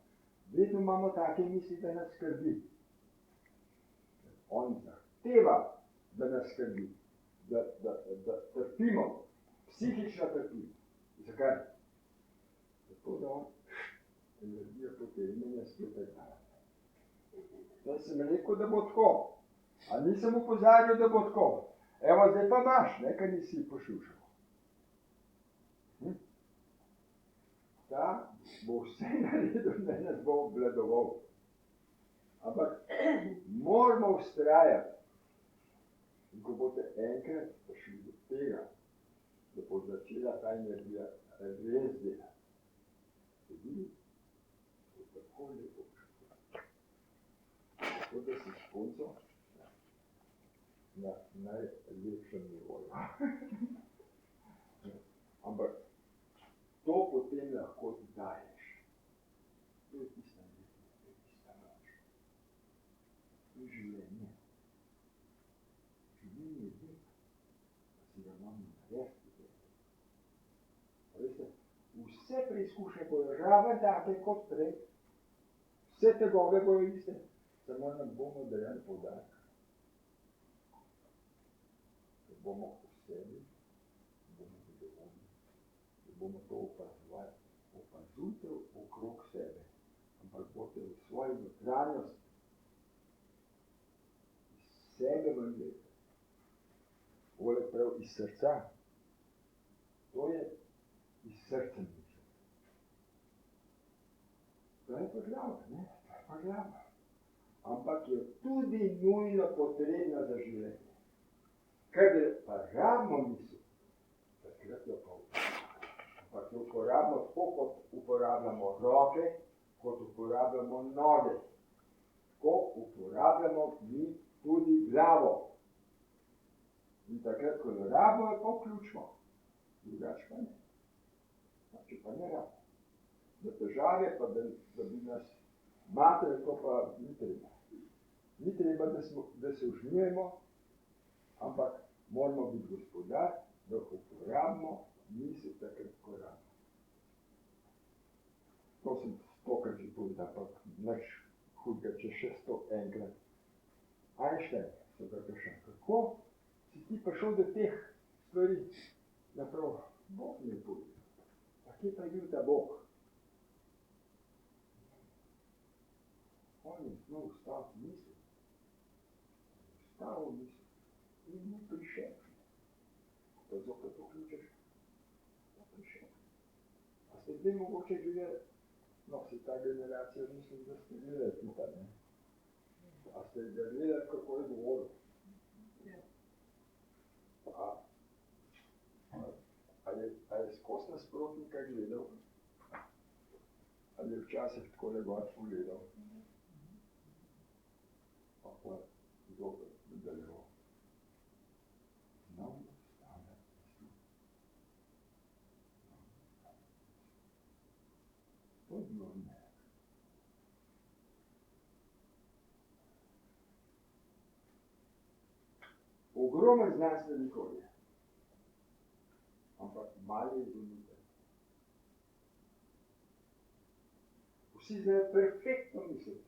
Vedno imamo take misli, da nas skrbi. On zahteva, da nas skrbi, da trpimo, psihično trpimo. Zakaj? Zato, da on energijo potegne in spet glava. Zdaj sem rekel, da bo tako. A nisem opozarjal, da bo tako. Evo, zdaj pa imaš, nekaj nisi poslušal. Ta bo vse naredil, da nas bo obvladoval. Ampak moramo vztrajati. In ko boste enkrat prišli do tega, da bo začela ta energija res delati, se vidi, bo tako lepo počutila. Tako da si s punco na najlepšem nivoju. Ampak to potem lahko daješ. To je tista energija, to je tista moč. To je življenje. Življenje je vek, da si ga imamo narediti. Veste, vse preizkušnje bojo ravno take kot prej. Vse tegobe bojo iste, samo nam bomo dajali poudarek. Ker bomo v sebi, bomo zadovoljni, da bomo to opazovali. Opazujte okrog sebe, ampak boste v svoji notranjosti iz sebe ven gledali. Poleg prav iz srca. To je iz srca misel. To je pa glava, ne? To je pa glava. Ampak je tudi nujno potrebna za življenje. Kadar pa rabimo misel, takrat jo pa uporabljamo. Ampak jo uporabljamo tako, kot uporabljamo roke, kot uporabljamo noge. Tako uporabljamo mi tudi glavo. In takrat, ko jo rabimo, jo pa vključimo. Drugače pa ne. Če pa ne rabimo. Da težave pa, da bi nas matere, to pa ni treba. Ni treba, da se užnjujemo, ampak moramo biti gospodar, da uporabimo misel takrat, ko rabimo. To sem stokrat že povedal, ampak nič hudega, če še 100 enkrat. Einstein so ga vprašali, kako si ti prišel do teh stvari, da prav Bog mi je povedal. Pa kje pa je bil ta Bog? On je znal vstaviti misel. Vstavil misel in mu prišel. To zopet vključiš, to prišel. A ste zdaj mogoče živeli? No, si ta generacija, mislim, da ste gledali tuta, ne? A ste ga gledali, kako je govoril? A je skozi nasprotnika gledal? Ali je včasih tako gor pogledal? pa zopet nadaljeval. Znova stane misli. To je bilo ne. Ogromen znanstvenikov je, ampak mali izumitelj. Vsi znajo perfektno misliti.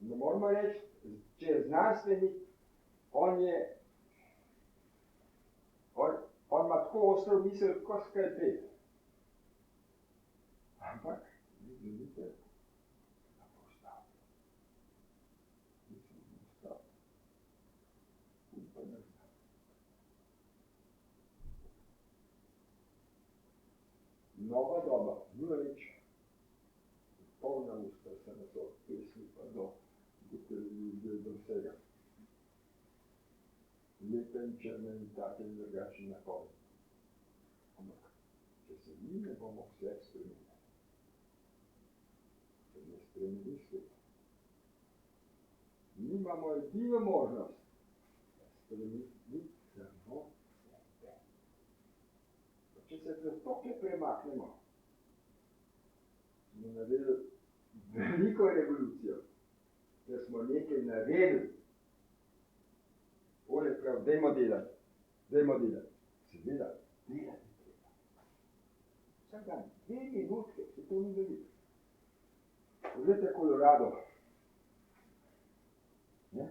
Ne moramo reči, če je znanstvenik, on ima tako ostro misel, kot skalpel. Ampak izumitelj ga postavi. Mislim, postavi. Pa ne zna. Nova doba, ni več polna usta se na to pesmi pa do televizije, do vsega. Lepe in črne in take in drugačne napove. Ampak, če se mi ne bomo vse spremenili, če ne spremeni svet, mi imamo edino možnost spremeniti samo sebe. Če se prestoke premaknemo, smo naredili veliko revolucijo, ker smo nekaj naredili. Ole prav, dajmo delati. Seveda, delati treba. Vsak dan, 2 minutke, se to ni veliko. Poglejte Colorado. Ne?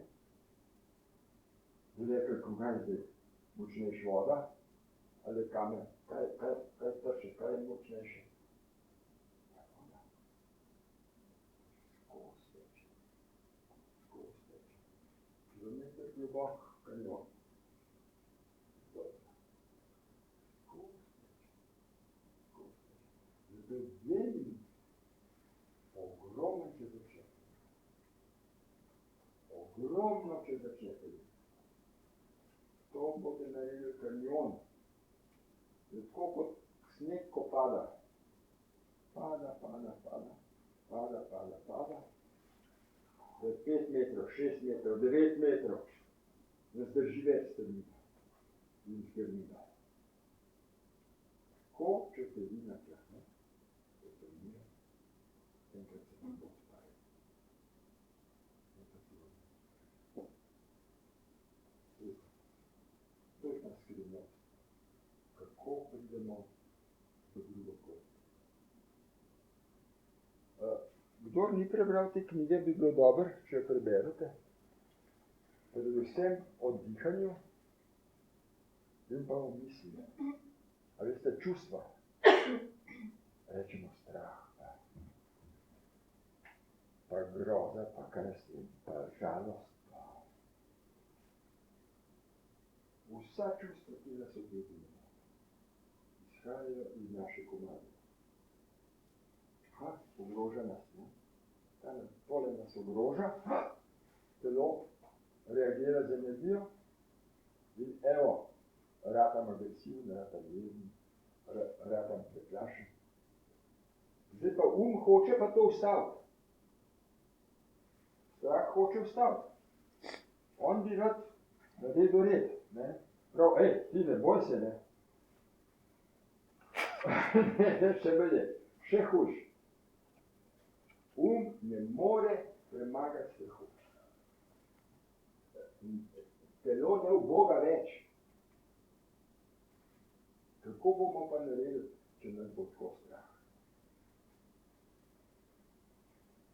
Zdaj, kaj je zdaj? Močnejša voda? Ali kamen? Kaj trče? Kaj je močnejše? Kilometer globok kanjon. Zato je velik, ogromno, če začnete. Ogromno, če začnete. To boste naredili kanjon. Tako kot sneg, ko pada. Pada. To je 5 metrov, 6 metrov, 9 metrov. Ne zdrži več strmina. In zgrmina. Ko, če se vi načahne, to strmina, enkrat se vam bo stavil. To je ta skrivnost. Kako pridemo do drugo kot. Kdor ni prebral te knjige, bi bilo dobro, če jo preberete. Predvsem o dihanju in pa o misli. A veste, čustva. Rečemo strah, pa groza, pa krestin, pa žalost. Vsa čustva, ki nas objedimo, izhajajo iz naše komade. Ogroža nas, ne? Tole nas ogroža, telo reagira z energijo in evo, ratam agresiven, ratam jezen, ratam preplašen. Zdaj pa hoče pa to ustaviti. Strah hoče ustaviti. On bi rad naredil red, ne? Prav, ti ne boj se, ne? Še bolje, še hujš. Ne more premagati strahu. Telo ne uboga več. Kako bomo pa naredili, če nas bo tako strah?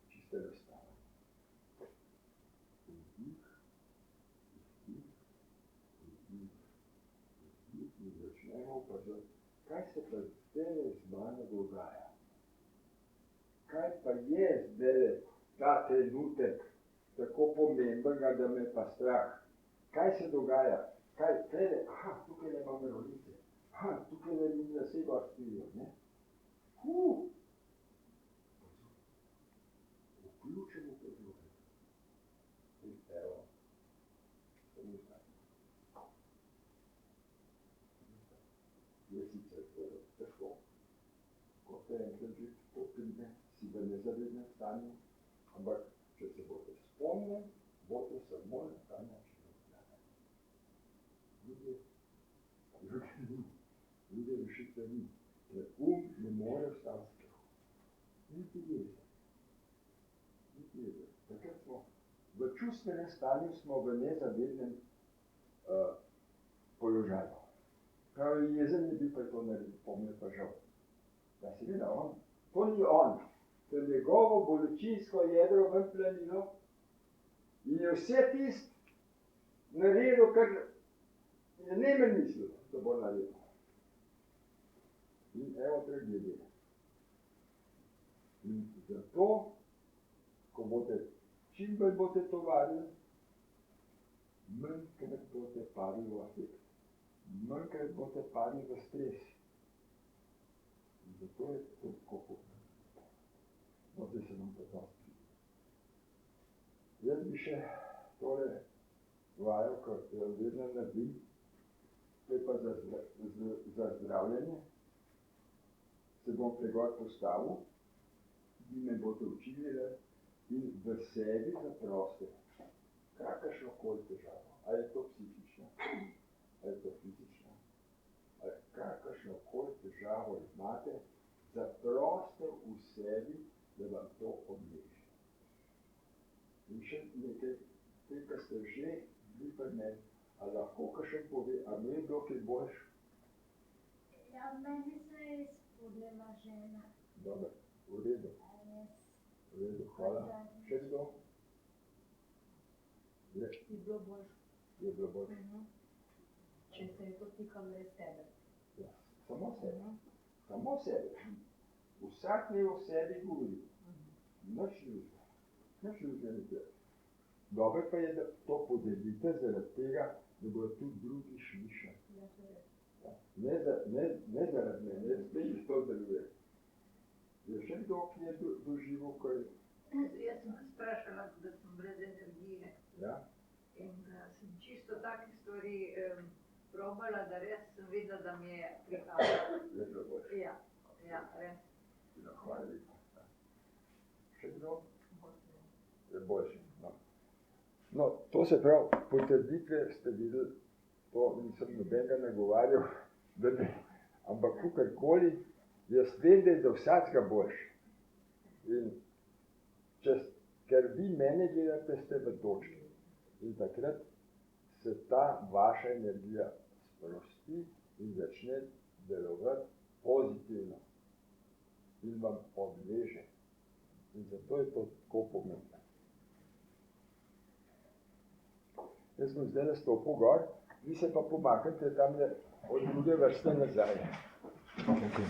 Čiste razstava. Vdih. In začnemo opazovati, kaj se pa zdaj z mano dogaja. Kaj pa je zdaj ta trenutek tako pomembenega, da me pa strah? Kaj se dogaja? Tukaj ne imam rolice. Tukaj ne mi zasebo špilijo, ne? Vključimo pozornost. In evo, to ni tako. Je sicer težko, ko se enkrat že to pride, si v nezavednem stanju, ampak če se boste spomnim, boste samo na ta način obdane. Druge rešitve ni. Ker ne more ostati strahu. Niti jeza. Takrat smo v čustvenem stanju, smo v nezavednem položaju. Pravi, jezen je bil pa to naredil, pomne pa žal. Da seveda on, to ni on, to je njegovo bolečinsko jedro ven planilo in je vse tist naredil, kar je nemen mislil, da bo naredil. In evo tragedija. In zato, ko boste, čim bolj boste to vadili, manjkrat boste padli v afekt. Manjkrat boste padli v stres. In zato je to tako pomembno. No, zdaj se nam to dosti. Jaz bi še tole vajo, ko jo vedno naredim, to je pa za zdravljenje, se bom pregod postavil, vi me boste učili in v sebi zaproste kakršnokoli težavo. A je to psihično, a je to fizično, a je kakršnokoli težavo imate, zaproste v sebi, da vam to odleže. In še nekaj, te, kar ste že bili pri meni, a lahko kakšen pove, a ne je bilo kaj boljš? Ja, meni se je izpodlela žena. Dobro, v redu. V redu, hvala. Še kdo? Je bilo boljše. Je bilo boljše. Če se je to tikalo le sebe. Ja, samo sebe. Samo sebe. Vsak ne v sebi govori. Nič ljudja. Nič ljudja ne gre. Dobro pa je, da to podelite zaradi tega, da bodo tudi drugi slišali. Ne zaradi mene, spet jih to deluje. Je še kdo, ki je doživel, ko je... Jaz sem vas sprašala, da sem brez energije. Ja? In sem čisto take stvari probala, da res sem videla, da mi je prihajalo. Je bilo boljše. Ja, res. Hvala lepa. Še kdo? Je boljše. No, to se pravi, potrditve ste videli, to nisem nobenega nagovarjal, da ne, ampak kakorkoli, jaz vem, da je za vsakega boljše. In ker vi mene gledate, ste v točki. In takrat se ta vaša energija sprosti in začne delovati pozitivno. In vam odveže. In zato je to tako pomembno. Jaz sem zdaj stopil gor, vi se pa pomaknite tam od druge vrste nazaj. Okay.